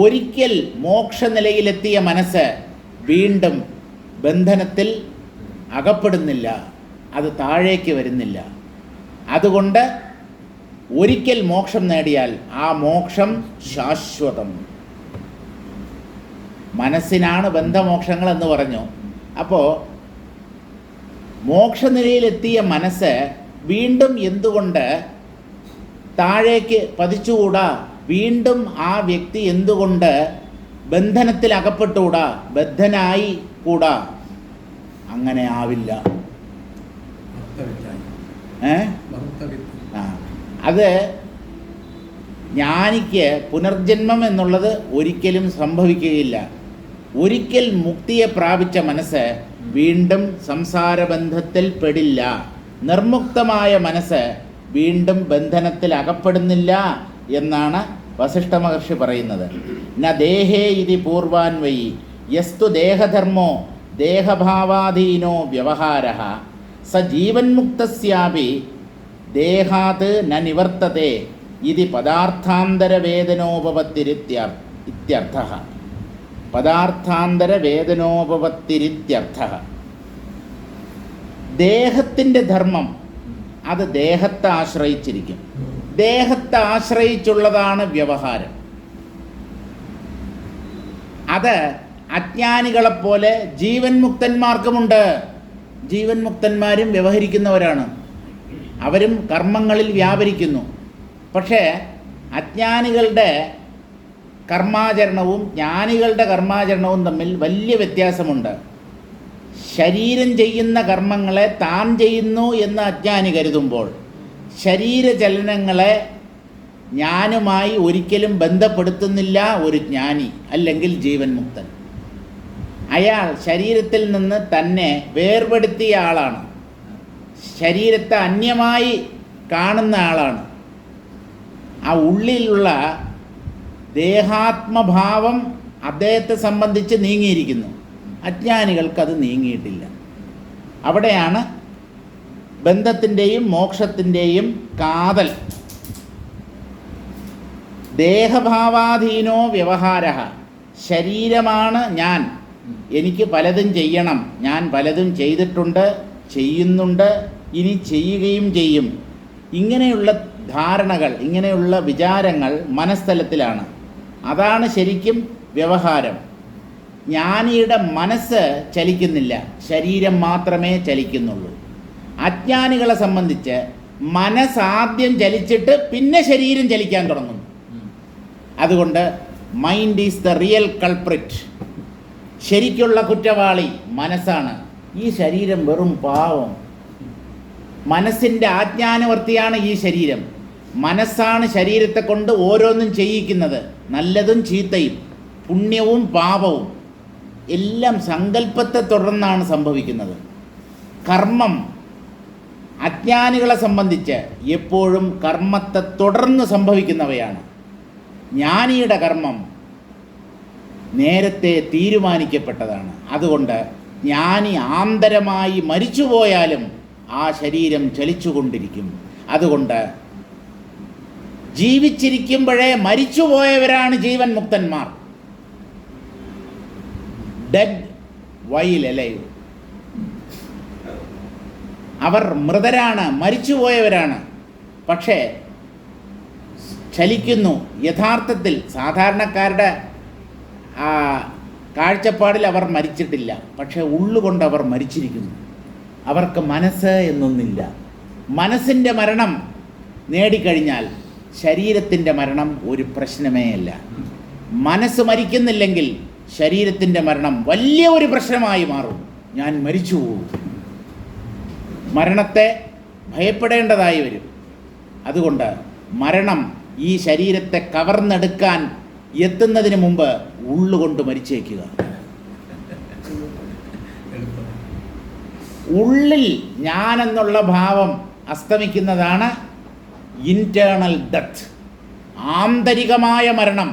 ഒരിക്കൽ മോക്ഷനിലയിലെത്തിയ മനസ്സ് വീണ്ടും ബന്ധനത്തിൽ അകപ്പെടുന്നില്ല. അത് താഴേക്ക് വരുന്നില്ല. അതുകൊണ്ട് ഒരിക്കൽ മോക്ഷം നേടിയാൽ ആ മോക്ഷം ശാശ്വതം. മനസ്സിനാണ് ബന്ധമോക്ഷങ്ങൾ എന്ന് പറഞ്ഞു. അപ്പോൾ മോക്ഷനിലയിലെത്തിയ മനസ്സ് വീണ്ടും എന്തുകൊണ്ട് താഴേക്ക് പതിച്ചുകൂടാ? വീണ്ടും ആ വ്യക്തി എന്തുകൊണ്ട് ബന്ധനത്തിൽ അകപ്പെട്ടുകൂടാ, ബദ്ധനായി കൂടാ? അങ്ങനെ ആവില്ല. അത് ജ്ഞാനിക്ക് പുനർജന്മം എന്നുള്ളത് ഒരിക്കലും സംഭവിക്കുകയില്ല. ഒരിക്കൽ മുക്തിയെ പ്രാപിച്ച മനസ്സ് വീണ്ടും സംസാരബന്ധത്തിൽ പെടില്ല. നിർമുക്തമായ മനസ്സ് വീണ്ടും ബന്ധനത്തിൽ അകപ്പെടുന്നില്ല എന്നാണ് വസിഷ്ഠ മഹർഷി പറയുന്നത്. ന ദേഹേ ഇതി പൂർവാൻവൈ യസ്തു ദേഹധർമ്മോ ദേഹഭാവാധീനോ വ്യവഹാരഃ സ ജീവന്മുക്തസ്യാപി ദേഹാത് ന നിവർത്തത്തെ ഇതി പദാർത്ഥാന്തരവേദനോപപത്തിരിത്യർത്ഥഃ. പദാർത്ഥാന്തരവേദനോപപത്തിരിത്യർത്ഥഃ. ദേഹത്തിൻ്റെ ധർമ്മം അത് ദേഹത്തെ ആശ്രയിച്ചിരിക്കും. ദേഹത്തെ ആശ്രയിച്ചുള്ളതാണ് വ്യവഹാരം. അത് അജ്ഞാനികളെപ്പോലെ ജീവൻ മുക്തന്മാർക്കുമുണ്ട്. ജീവൻ മുക്തന്മാരും വ്യവഹരിക്കുന്നവരാണ്, അവരും കർമ്മങ്ങളിൽ വ്യാപരിക്കുന്നു. പക്ഷേ അജ്ഞാനികളുടെ കർമാചരണവും ജ്ഞാനികളുടെ കർമാചരണവും തമ്മിൽ വലിയ വ്യത്യാസമുണ്ട്. ശരീരം ചെയ്യുന്ന കർമ്മങ്ങളെ താൻ ചെയ്യുന്നു എന്ന് അജ്ഞാനി കരുതുമ്പോൾ ശരീരചലനങ്ങളെ ഞാനുമായി ഒരിക്കലും ബന്ധപ്പെടുത്തുന്നില്ല ഒരു ജ്ഞാനി, അല്ലെങ്കിൽ ജീവൻ മുക്തൻ. അയാൾ ശരീരത്തിൽ നിന്ന് തന്നെ വേർപെടുത്തിയ ആളാണ്, ശരീരത്തെ അന്യമായി കാണുന്ന ആളാണ്. ആ ഉള്ളിലുള്ള ദേഹാത്മഭാവം അദ്ദേഹത്തെ സംബന്ധിച്ച് നീങ്ങിയിരിക്കുന്നു. അജ്ഞാനികൾക്കത് നീങ്ങിയിട്ടില്ല. അവിടെയാണ് ബന്ധത്തിൻ്റെയും മോക്ഷത്തിൻ്റെയും കാതൽ. ദേഹഭാവാധീനോ വ്യവഹാര. ശരീരമാണ് ഞാൻ, എനിക്ക് പലതും ചെയ്യണം, ഞാൻ പലതും ചെയ്തിട്ടുണ്ട്, ചെയ്യുന്നുണ്ട്, ഇനി ചെയ്യുകയും ചെയ്യും. ഇങ്ങനെയുള്ള ധാരണകൾ, ഇങ്ങനെയുള്ള വിചാരങ്ങൾ മനസ്തലത്തിലാണ്. അതാണ് ശരിക്കും വ്യവഹാരം. ജ്ഞാനിയുടെ മനസ്സ് ചലിക്കുന്നില്ല, ശരീരം മാത്രമേ ചലിക്കുന്നുള്ളൂ. അജ്ഞാനികളെ സംബന്ധിച്ച് മനസ്സാദ്യം ചലിച്ചിട്ട് പിന്നെ ശരീരം ചലിക്കാൻ തുടങ്ങുന്നു. അതുകൊണ്ട് mind is the real culprit. ശരിക്കുള്ള കുറ്റവാളി മനസ്സാണ്. ഈ ശരീരം വെറും പാവം. മനസ്സിൻ്റെ ആജ്ഞാനവർത്തിയാണ് ഈ ശരീരം. മനസ്സാണ് ശരീരത്തെ കൊണ്ട് ഓരോന്നും ചെയ്യിക്കുന്നത്, നല്ലതും ചീത്തയും, പുണ്യവും പാപവും എല്ലാം സങ്കല്പത്തെ തുടർന്നാണ് സംഭവിക്കുന്നത്. കർമ്മം അജ്ഞാനികളെ സംബന്ധിച്ച് എപ്പോഴും കർമ്മത്തെ തുടർന്ന് സംഭവിക്കുന്നവയാണ്. ജ്ഞാനിയുടെ കർമ്മം നേരത്തെ തീരുമാനിക്കപ്പെട്ടതാണ്. അതുകൊണ്ട് ജ്ഞാനി ആന്തരമായി മരിച്ചുപോയാലും ആ ശരീരം ചലിച്ചുകൊണ്ടിരിക്കും. അതുകൊണ്ട് ജീവിച്ചിരിക്കുമ്പോഴേ മരിച്ചുപോയവരാണ് ജീവൻ മുക്തന്മാർ. Dead while alive. അവർ മൃതരാണ്, മരിച്ചുപോയവരാണ്. പക്ഷേ ചലിക്കുന്നു. യഥാർത്ഥത്തിൽ സാധാരണക്കാരുടെ കാഴ്ചപ്പാടിൽ അവർ മരിച്ചിട്ടില്ല, പക്ഷേ ഉള്ളുകൊണ്ട് അവർ മരിച്ചിരിക്കുന്നു. അവർക്ക് മനസ്സ് എന്നൊന്നില്ല. മനസ്സിൻ്റെ മരണം നേടിക്കഴിഞ്ഞാൽ ശരീരത്തിൻ്റെ മരണം ഒരു പ്രശ്നമേ അല്ല. മനസ്സ് മരിക്കുന്നില്ലെങ്കിൽ ശരീരത്തിൻ്റെ മരണം വലിയ ഒരു പ്രശ്നമായി മാറും. ഞാൻ മരിച്ചു പോകും, മരണത്തെ ഭയപ്പെടേണ്ടതായി വരും. അതുകൊണ്ട് മരണം ഈ ശരീരത്തെ കവർന്നെടുക്കാൻ എത്തുന്നതിന് മുമ്പ് ഉള്ളുകൊണ്ട് മരിച്ചേക്കുക. ഉള്ളിൽ ഞാനെന്നുള്ള ഭാവം അസ്തമിക്കുന്നതാണ് ഇൻറ്റേർണൽ ഡെത്ത്, ആന്തരികമായ മരണം.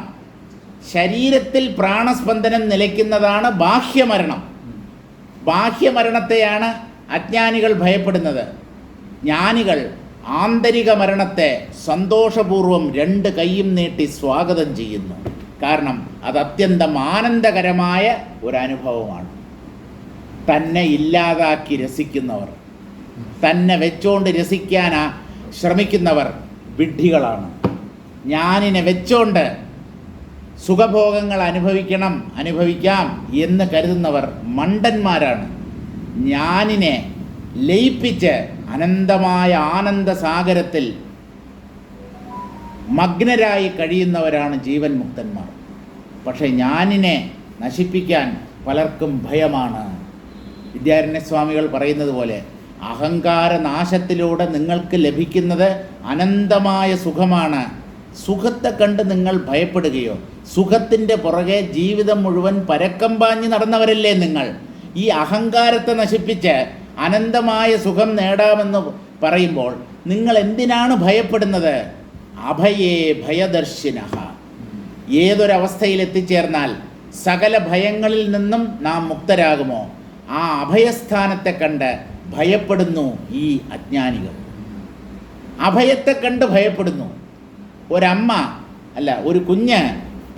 ശരീരത്തിൽ പ്രാണസ്പന്ദനം നിലയ്ക്കുന്നതാണ് ബാഹ്യമരണം. ബാഹ്യമരണത്തെയാണ് അജ്ഞാനികൾ ഭയപ്പെടുന്നത്. ജ്ഞാനികൾ ആന്തരിക മരണത്തെ സന്തോഷപൂർവ്വം രണ്ട് കൈയും നീട്ടി സ്വാഗതം ചെയ്യുന്നു. കാരണം അത് അത്യന്തം ആനന്ദകരമായ ഒരനുഭവമാണ്. തന്നെ ഇല്ലാതാക്കി രസിക്കുന്നവർ, തന്നെ വെച്ചോണ്ട് രസിക്കാൻ ശ്രമിക്കുന്നവർ വിഡ്ഢികളാണ്. ജ്ഞാനിനെ വെച്ചോണ്ട് സുഖഭോഗങ്ങൾ അനുഭവിക്കാം എന്ന് കരുതുന്നവർ മണ്ടന്മാരാണ്. ജ്ഞാനിനെ ലയിപ്പിച്ച് അനന്തമായ ആനന്ദസാഗരത്തിൽ മഗ്നരായി കഴിയുന്നവരാണ് ജീവൻ മുക്തന്മാർ. പക്ഷേ ജ്ഞാനിനെ നശിപ്പിക്കാൻ പലർക്കും ഭയമാണ്. വിദ്യാരണ്യസ്വാമികൾ പറയുന്നത് പോലെ അഹങ്കാര നാശത്തിലൂടെ നിങ്ങൾക്ക് ലഭിക്കുന്നത് അനന്തമായ സുഖമാണ്. സുഖത്തെ കണ്ട് നിങ്ങൾ ഭയപ്പെടുകയോ? സുഖത്തിൻ്റെ പുറകെ ജീവിതം മുഴുവൻ പരക്കം പാഞ്ഞ് നടന്നവരല്ലേ നിങ്ങൾ. ഈ അഹങ്കാരത്തെ നശിപ്പിച്ച് അനന്തമായ സുഖം നേടാമെന്ന് പറയുമ്പോൾ നിങ്ങൾ എന്തിനാണ് ഭയപ്പെടുന്നത്? അഭയേ ഭയദർശിനഃ. ഏതൊരവസ്ഥയിൽ എത്തിച്ചേർന്നാൽ സകല ഭയങ്ങളിൽ നിന്നും നാം മുക്തരാകുമോ, ആ അഭയസ്ഥാനത്തെ കണ്ട് ഭയപ്പെടുന്നു ഈ അജ്ഞാനികൾ. അഭയത്തെ കണ്ട് ഭയപ്പെടുന്നു. ഒരമ്മ അല്ല, ഒരു കുഞ്ഞ്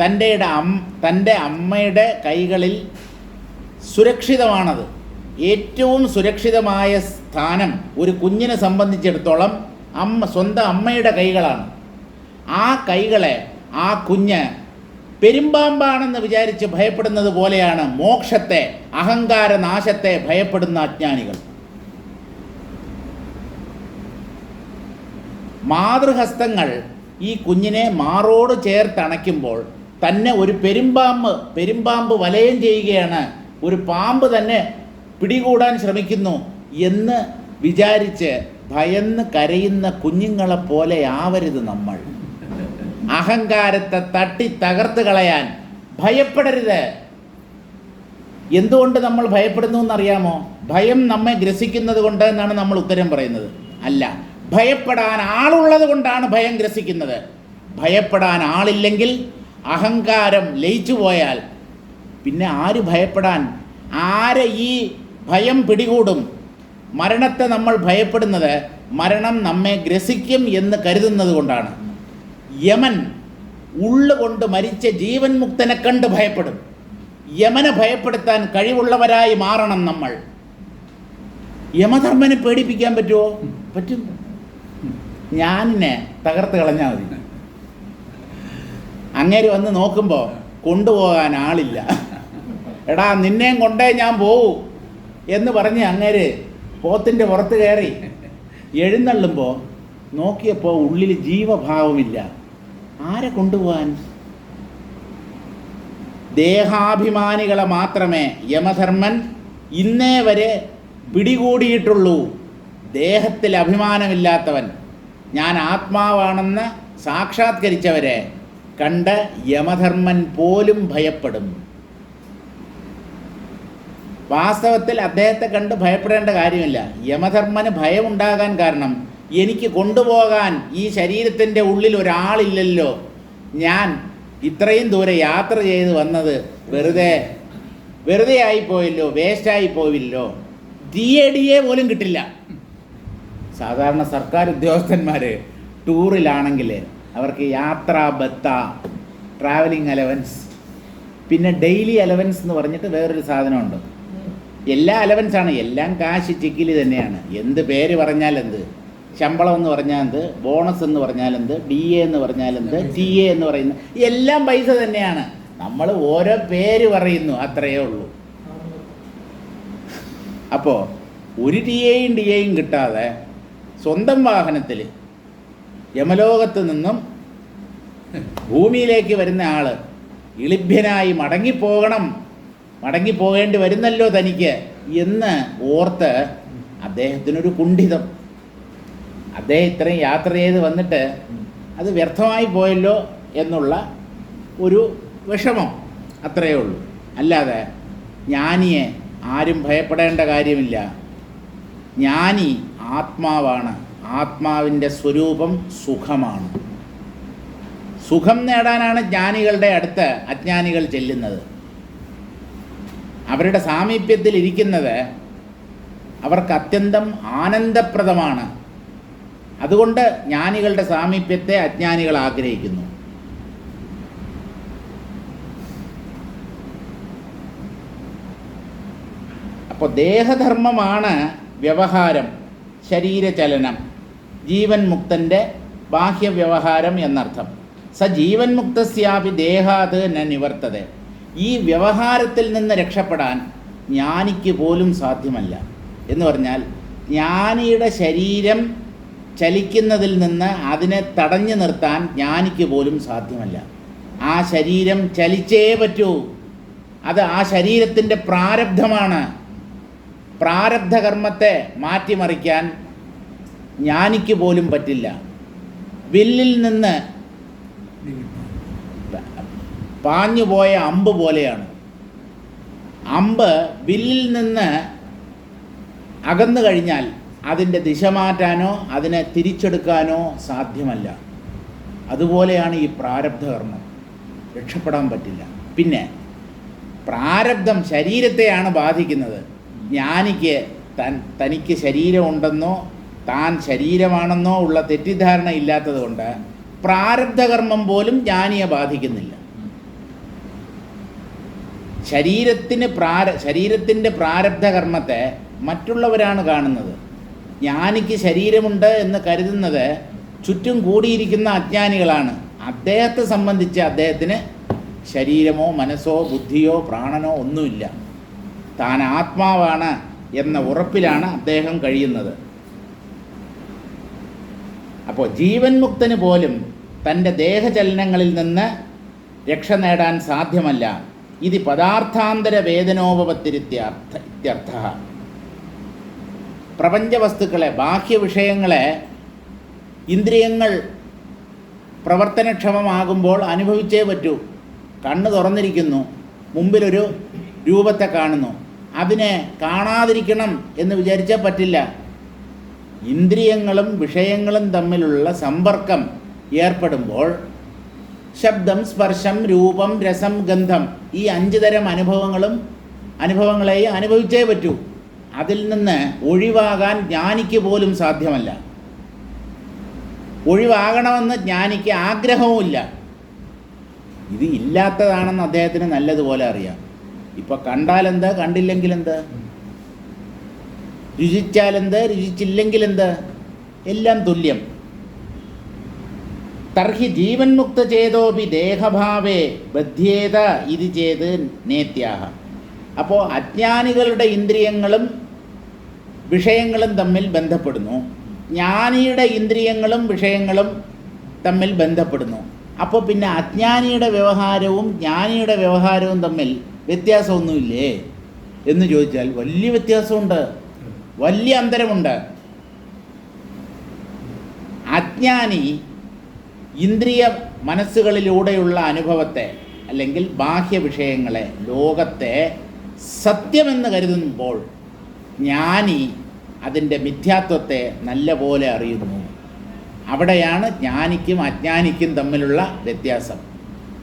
തൻ്റെ അമ്മയുടെ കൈകളിൽ സുരക്ഷിതമാണത്. ഏറ്റവും സുരക്ഷിതമായ സ്ഥാനം ഒരു കുഞ്ഞിനെ സംബന്ധിച്ചിടത്തോളം സ്വന്തം അമ്മയുടെ കൈകളാണ്. ആ കൈകളെ ആ കുഞ്ഞ് പെരുമ്പാമ്പാണെന്ന് വിചാരിച്ച് ഭയപ്പെടുന്നത് പോലെയാണ് മോക്ഷത്തെ, അഹങ്കാര നാശത്തെ ഭയപ്പെടുന്ന അജ്ഞാനികൾ. മാതൃഹസ്തങ്ങൾ ഈ കുഞ്ഞിനെ മാറോട് ചേർത്തണയ്ക്കുമ്പോൾ തന്നെ ഒരു പെരുമ്പാമ്പ് വലയം ചെയ്യുകയാണ്, ഒരു പാമ്പ് തന്നെ പിടികൂടാൻ ശ്രമിക്കുന്നു എന്ന് വിചാരിച്ച് ഭയന്ന് കരയുന്ന കുഞ്ഞുങ്ങളെ പോലെ ആവരുത് നമ്മൾ. അഹങ്കാരത്തെ തട്ടി തകർത്ത് കളയാൻ ഭയപ്പെടരുത്. എന്തുകൊണ്ട് നമ്മൾ ഭയപ്പെടുന്നു എന്നറിയാമോ? ഭയം നമ്മെ ഗ്രസിക്കുന്നത് കൊണ്ട് എന്നാണ് നമ്മൾ ഉത്തരം പറയുന്നത്. അല്ല, ഭയപ്പെടാൻ ആളുള്ളത് കൊണ്ടാണ് ഭയം ഗ്രസിക്കുന്നത്. ഭയപ്പെടാൻ ആളില്ലെങ്കിൽ, അഹങ്കാരം ലയിച്ചു പോയാൽ പിന്നെ ആര് ഭയപ്പെടാൻ? ആരെ ഈ ഭയം പിടികൂടും? മരണത്തെ നമ്മൾ ഭയപ്പെടുന്നത് മരണം നമ്മെ ഗ്രസിക്കും എന്ന് കരുതുന്നത് കൊണ്ടാണ്. യമൻ ഉള്ളുകൊണ്ട് മരിച്ച ജീവൻ മുക്തനെ കണ്ട് ഭയപ്പെടും. യമനെ ഭയപ്പെടുത്താൻ കഴിവുള്ളവരായി മാറണം നമ്മൾ. യമധർമ്മനെ പേടിപ്പിക്കാൻ പറ്റുമോ? പറ്റും. ഞാനിനെ തകർത്ത് കളഞ്ഞാൽ മതി. അങ്ങേര് വന്ന് നോക്കുമ്പോൾ കൊണ്ടുപോകാൻ ആളില്ല. എടാ നിന്നെയും കൊണ്ടേ ഞാൻ പോവൂ എന്ന് പറഞ്ഞ് അങ്ങേര് പോത്തിൻ്റെ പുറത്ത് കയറി എഴുന്നള്ളുമ്പോൾ നോക്കിയപ്പോൾ ഉള്ളിൽ ജീവഭാവമില്ല. ആരെ കൊണ്ടുപോകാൻ? ദേഹാഭിമാനികളെ മാത്രമേ യമധർമ്മൻ ഇന്നേ വരെ പിടികൂടിയിട്ടുള്ളൂ. ദേഹത്തിൽ അഭിമാനമില്ലാത്തവൻ, ഞാൻ ആത്മാവാണെന്ന് സാക്ഷാത്കരിച്ചവരെ കണ്ട് യമധർമ്മൻ പോലും ഭയപ്പെടും. വാസ്തവത്തിൽ അദ്ദേഹത്തെ കണ്ട് ഭയപ്പെടേണ്ട കാര്യമില്ല. യമധർമ്മന് ഭയമുണ്ടാകാൻ കാരണം, എനിക്ക് കൊണ്ടുപോകാൻ ഈ ശരീരത്തിൻ്റെ ഉള്ളിൽ ഒരാളില്ലല്ലോ, ഞാൻ ഇത്രയും ദൂരെ യാത്ര ചെയ്ത് വന്നത് വെറുതെ ആയിപ്പോയല്ലോ, വേസ്റ്റായി പോയില്ലോ. TADA പോലും കിട്ടില്ല. സാധാരണ സർക്കാർ ഉദ്യോഗസ്ഥന്മാർ ടൂറിലാണെങ്കിൽ അവർക്ക് യാത്രാ ഭത്ത, ട്രാവലിംഗ് അലവൻസ്, പിന്നെ ഡെയിലി അലവൻസ് എന്ന് പറഞ്ഞിട്ട് വേറൊരു സാധനമുണ്ട്. എല്ലാ അലവൻസാണ്, എല്ലാം കാശ് ചിക്കിൽ തന്നെയാണ്. എന്ത് പേര് പറഞ്ഞാൽ എന്ത്, ശമ്പളം എന്ന് പറഞ്ഞാൽ എന്ത്, ബോണസ് എന്ന് പറഞ്ഞാൽ എന്ത്, DA എന്ന് പറഞ്ഞാൽ എന്ത്, TA എന്ന് പറയുന്നത് എല്ലാം പൈസ തന്നെയാണ്. നമ്മൾ ഓരോ പേര് പറയുന്നു, അത്രയേ ഉള്ളൂ. അപ്പോൾ ഒരു DAയും കിട്ടാതെ സ്വന്തം വാഹനത്തിൽ യമലോകത്ത് നിന്നും ഭൂമിയിലേക്ക് വരുന്ന ആൾ ഇളിഭ്യനായി മടങ്ങിപ്പോകേണ്ടി വരുന്നല്ലോ തനിക്ക് എന്ന് ഓർത്ത് അദ്ദേഹത്തിനൊരു കുണ്ഠിതം. അദ്ദേഹം ഇത്രയും യാത്ര ചെയ്ത് വന്നിട്ട് അത് വ്യർത്ഥമായി പോയല്ലോ എന്നുള്ള ഒരു വിഷമം, അത്രയേ ഉള്ളൂ. അല്ലാതെ ജ്ഞാനിയെ ആരും ഭയപ്പെടേണ്ട കാര്യമില്ല. ജ്ഞാനി ആത്മാവാണ്. ആത്മാവിൻ്റെ സ്വരൂപം സുഖമാണ്. സുഖം നേടാനാണ് ജ്ഞാനികളുടെ അടുത്ത് അജ്ഞാനികൾ ചെല്ലുന്നത്. അവരുടെ സാമീപ്യത്തിൽ ഇരിക്കുന്നത് അവർക്ക് അത്യന്തം ആനന്ദപ്രദമാണ്. അതുകൊണ്ട് ജ്ഞാനികളുടെ സാമീപ്യത്തെ അജ്ഞാനികൾ ആഗ്രഹിക്കുന്നു. അപ്പോൾ ദേഹധർമ്മമാണ് വ്യവഹാരം, ശരീരചലനം, ജീവൻ മുക്തൻ്റെ ബാഹ്യവ്യവഹാരം എന്നർത്ഥം. സ ജീവൻ മുക്തസ്യാപി ദേഹാത് ന നിവർത്തത. ഈ വ്യവഹാരത്തിൽ നിന്ന് രക്ഷപ്പെടാൻ ജ്ഞാനിക്ക് പോലും സാധ്യമല്ല. എന്ന് പറഞ്ഞാൽ ജ്ഞാനിയുടെ ശരീരം ചലിക്കുന്നതിൽ നിന്ന് അതിനെ തടഞ്ഞു നിർത്താൻ ജ്ഞാനിക്ക് പോലും സാധ്യമല്ല. ആ ശരീരം ചലിച്ചേ പറ്റൂ. അത് ആ ശരീരത്തിൻ്റെ പ്രാരബ്ധമാണ്. പ്രാരബ്ധകർമ്മത്തെ മാറ്റിമറിക്കാൻ ജ്ഞാനിക്ക് പോലും പറ്റില്ല. വില്ലിൽ നിന്ന് പാഞ്ഞുപോയ അമ്പ് പോലെയാണ്. അമ്പ് വില്ലിൽ നിന്ന് അകന്നു കഴിഞ്ഞാൽ അതിൻ്റെ ദിശ മാറ്റാനോ അതിനെ തിരിച്ചെടുക്കാനോ സാധ്യമല്ല. അതുപോലെയാണ് ഈ പ്രാരബ്ധകർമ്മം. രക്ഷപ്പെടാൻ പറ്റില്ല. പിന്നെ പ്രാരബ്ധം ശരീരത്തെയാണ് ബാധിക്കുന്നത്. ജ്ഞാനിക്ക് തനിക്ക് ശരീരമുണ്ടെന്നോ താൻ ശരീരമാണെന്നോ ഉള്ള തെറ്റിദ്ധാരണ ഇല്ലാത്തതുകൊണ്ട് പ്രാരബ്ധകർമ്മം പോലും ജ്ഞാനിയെ ബാധിക്കുന്നില്ല. ശരീരത്തിൻ്റെ പ്രാരബ്ധകർമ്മത്തെ മറ്റുള്ളവരാണ് കാണുന്നത്. ജ്ഞാനിക്ക് ശരീരമുണ്ട് എന്ന് കരുതുന്നത് ചുറ്റും കൂടിയിരിക്കുന്ന അജ്ഞാനികളാണ്. അദ്ദേഹത്തെ സംബന്ധിച്ച് അദ്ദേഹത്തിന് ശരീരമോ മനസ്സോ ബുദ്ധിയോ പ്രാണനോ ഒന്നുമില്ല. താൻ ആത്മാവാണ് എന്ന ഉറപ്പിലാണ് അദ്ദേഹം കഴിയുന്നത്. അപ്പോൾ ജീവൻ മുക്തന് പോലും തൻ്റെ ദേഹചലനങ്ങളിൽ നിന്ന് രക്ഷ നേടാൻ സാധ്യമല്ല. ഇത് പദാർത്ഥാന്തര വേദനോപത്തിരിത്യർത്ഥ. പ്രപഞ്ച വസ്തുക്കളെ, ബാഹ്യവിഷയങ്ങളെ ഇന്ദ്രിയങ്ങൾ പ്രവർത്തനക്ഷമമാകുമ്പോൾ അനുഭവിച്ചേ പറ്റൂ. കണ്ണ് തുറന്നിരിക്കുന്നു, മുമ്പിലൊരു രൂപത്തെ കാണുന്നു, അതിനെ കാണാതിരിക്കണം എന്ന് വിചാരിച്ചാൽ പറ്റില്ല. ഇന്ദ്രിയങ്ങളും വിഷയങ്ങളും തമ്മിലുള്ള സമ്പർക്കം ഏർപ്പെടുമ്പോൾ ശബ്ദം, സ്പർശം, രൂപം, രസം, ഗന്ധം, ഈ 5 തരം അനുഭവങ്ങളെയും അനുഭവിച്ചേ പറ്റൂ. അതിൽ നിന്ന് ഒഴിവാകാൻ ജ്ഞാനിക്ക് പോലും സാധ്യമല്ല. ഒഴിവാകണമെന്ന് ജ്ഞാനിക്ക് ആഗ്രഹവുമില്ല. ഇത് ഇല്ലാത്തതാണെന്ന് അദ്ദേഹത്തിന് നല്ലതുപോലെ അറിയാം. ഇപ്പം കണ്ടാലെന്ത്, കണ്ടില്ലെങ്കിലെന്ത്, രുചിച്ചാലെന്ത്, രുചിച്ചില്ലെങ്കിലെന്ത്, എല്ലാം തുല്യം. തർഹി ജീവൻ മുക്ത ചേതോപി ദേഹഭാവേ ബധ്യേത ഇത് ചേത് നേത്യാഹ. അപ്പോൾ അജ്ഞാനികളുടെ ഇന്ദ്രിയങ്ങളും വിഷയങ്ങളും തമ്മിൽ ബന്ധപ്പെടുന്നു, ജ്ഞാനിയുടെ ഇന്ദ്രിയങ്ങളും വിഷയങ്ങളും തമ്മിൽ ബന്ധപ്പെടുന്നു. അപ്പോൾ പിന്നെ അജ്ഞാനിയുടെ വ്യവഹാരവും ജ്ഞാനിയുടെ വ്യവഹാരവും തമ്മിൽ വ്യത്യാസമൊന്നുമില്ലേ എന്ന് ചോദിച്ചാൽ വലിയ വ്യത്യാസമുണ്ട്, വലിയ അന്തരമുണ്ട്. അജ്ഞാനി ഇന്ദ്രിയ മനസ്സുകളിലൂടെയുള്ള അനുഭവത്തെ അല്ലെങ്കിൽ ബാഹ്യ വിഷയങ്ങളെ, ലോകത്തെ സത്യമെന്ന് കരുതുമ്പോൾ ജ്ഞാനി അതിൻ്റെ മിഥ്യാത്വത്തെ നല്ല പോലെ അറിയുന്നു. അവിടെയാണ് ജ്ഞാനിക്കും അജ്ഞാനിക്കും തമ്മിലുള്ള വ്യത്യാസം.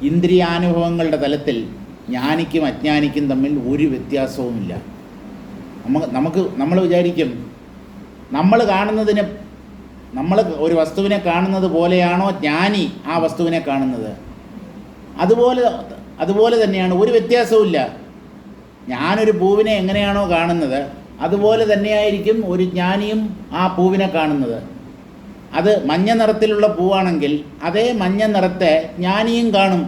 ഇന്ദ്രിയാനുഭവങ്ങളുടെ തലത്തിൽ ജ്ഞാനിക്കും അജ്ഞാനിക്കും തമ്മിൽ ഒരു വ്യത്യാസവുമില്ല. നമ്മൾ വിചാരിക്കും നമ്മൾ ഒരു വസ്തുവിനെ കാണുന്നത് പോലെയാണോ ജ്ഞാനി ആ വസ്തുവിനെ കാണുന്നത്? അതുപോലെ തന്നെയാണ്, ഒരു വ്യത്യാസവുമില്ല. ഞാനൊരു പൂവിനെ എങ്ങനെയാണോ കാണുന്നത് അതുപോലെ തന്നെയായിരിക്കും ഒരു ജ്ഞാനിയും ആ പൂവിനെ കാണുന്നത്. അത് മഞ്ഞ നിറത്തിലുള്ള പൂവാണെങ്കിൽ അതേ മഞ്ഞ നിറത്തെ ജ്ഞാനിയും കാണും.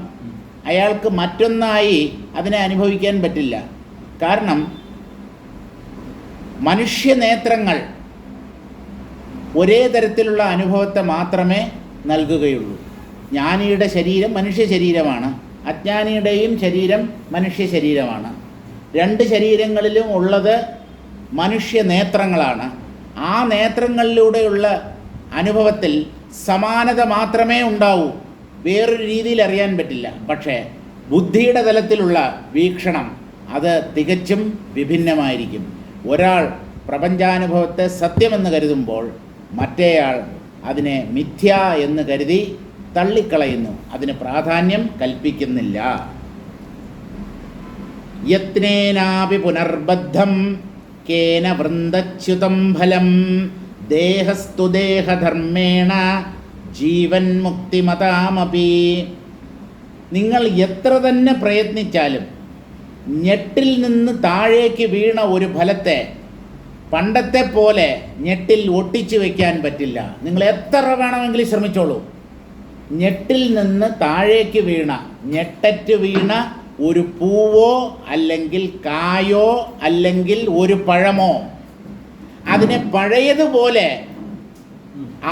അയാൾക്ക് മറ്റൊന്നായി അതിനെ അനുഭവിക്കാൻ പറ്റില്ല. കാരണം മനുഷ്യനേത്രങ്ങൾ ഒരേ തരത്തിലുള്ള അനുഭവത്തെ മാത്രമേ നൽകുകയുള്ളൂ. ജ്ഞാനിയുടെ ശരീരം മനുഷ്യ ശരീരമാണ്, അജ്ഞാനിയുടെയും ശരീരം മനുഷ്യ ശരീരമാണ്. 2 ശരീരങ്ങളിലും ഉള്ളത് മനുഷ്യ നേത്രങ്ങളാണ്. ആ നേത്രങ്ങളിലൂടെയുള്ള അനുഭവത്തിൽ സമാനത മാത്രമേ ഉണ്ടാവൂ, വേറൊരു രീതിയിൽ അറിയാൻ പറ്റില്ല. പക്ഷേ ബുദ്ധിയുടെ തലത്തിലുള്ള വീക്ഷണം അത് തികച്ചും വിഭിന്നമായിരിക്കും. ഒരാൾ പ്രപഞ്ചാനുഭവത്തെ സത്യമെന്ന് കരുതുമ്പോൾ മറ്റേയാൾ അതിനെ മിഥ്യ എന്ന് കരുതി തള്ളിക്കളയുന്നു, അതിന് പ്രാധാന്യം കൽപ്പിക്കുന്നില്ല. യത്നേനാപി പുനർബദ്ധം കേന വൃന്ദച്യുതം ഫലം ദേഹസ്തു ദേഹധർമ്മേണ ജീവൻ മുക്തിമതാമപി. നിങ്ങൾ എത്ര തന്നെ പ്രയത്നിച്ചാലും ഞെട്ടിൽ നിന്ന് താഴേക്ക് വീണ ഒരു ഫലത്തെ പണ്ടത്തെ പോലെ ഞെട്ടിൽ ഒട്ടിച്ചു വയ്ക്കാൻ പറ്റില്ല. നിങ്ങൾ എത്ര വേണമെങ്കിലും ശ്രമിച്ചോളൂ. ഞെട്ടിൽ നിന്ന് താഴേക്ക് വീണ, ഞെട്ടറ്റ് വീണ ഒരു പൂവോ അല്ലെങ്കിൽ കായോ അല്ലെങ്കിൽ ഒരു പഴമോ അതിനെ പഴയതുപോലെ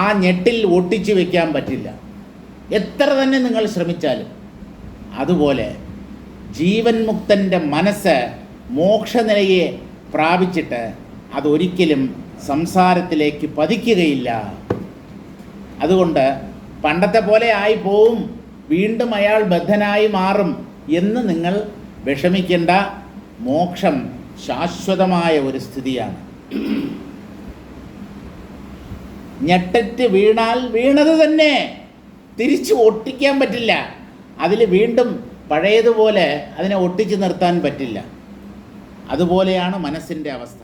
ആ ഞെട്ടിൽ ഒട്ടിച്ചു വയ്ക്കാൻ പറ്റില്ല, എത്ര തന്നെ നിങ്ങൾ ശ്രമിച്ചാലും. അതുപോലെ ജീവൻ മുക്തൻ്റെ മനസ്സ് മോക്ഷനിലയെ പ്രാപിച്ചിട്ട് അതൊരിക്കലും സംസാരത്തിലേക്ക് പതിക്കുകയില്ല. അതുകൊണ്ട് പണ്ടത്തെ പോലെ ആയി പോവും, വീണ്ടും അയാൾ ബദ്ധനായി മാറും എന്ന് നിങ്ങൾ വിഷമിക്കേണ്ട. മോക്ഷം ശാശ്വതമായ ഒരു സ്ഥിതിയാണ്. ഞെട്ടറ്റ് വീണാൽ വീണത് തന്നെ തിരിച്ചു ഒട്ടിക്കാൻ പറ്റില്ല. അതിൽ വീണ്ടും പഴയതുപോലെ അതിനെ ഒട്ടിച്ചു നിർത്താൻ പറ്റില്ല. അതുപോലെയാണ് മനസ്സിൻ്റെ അവസ്ഥ.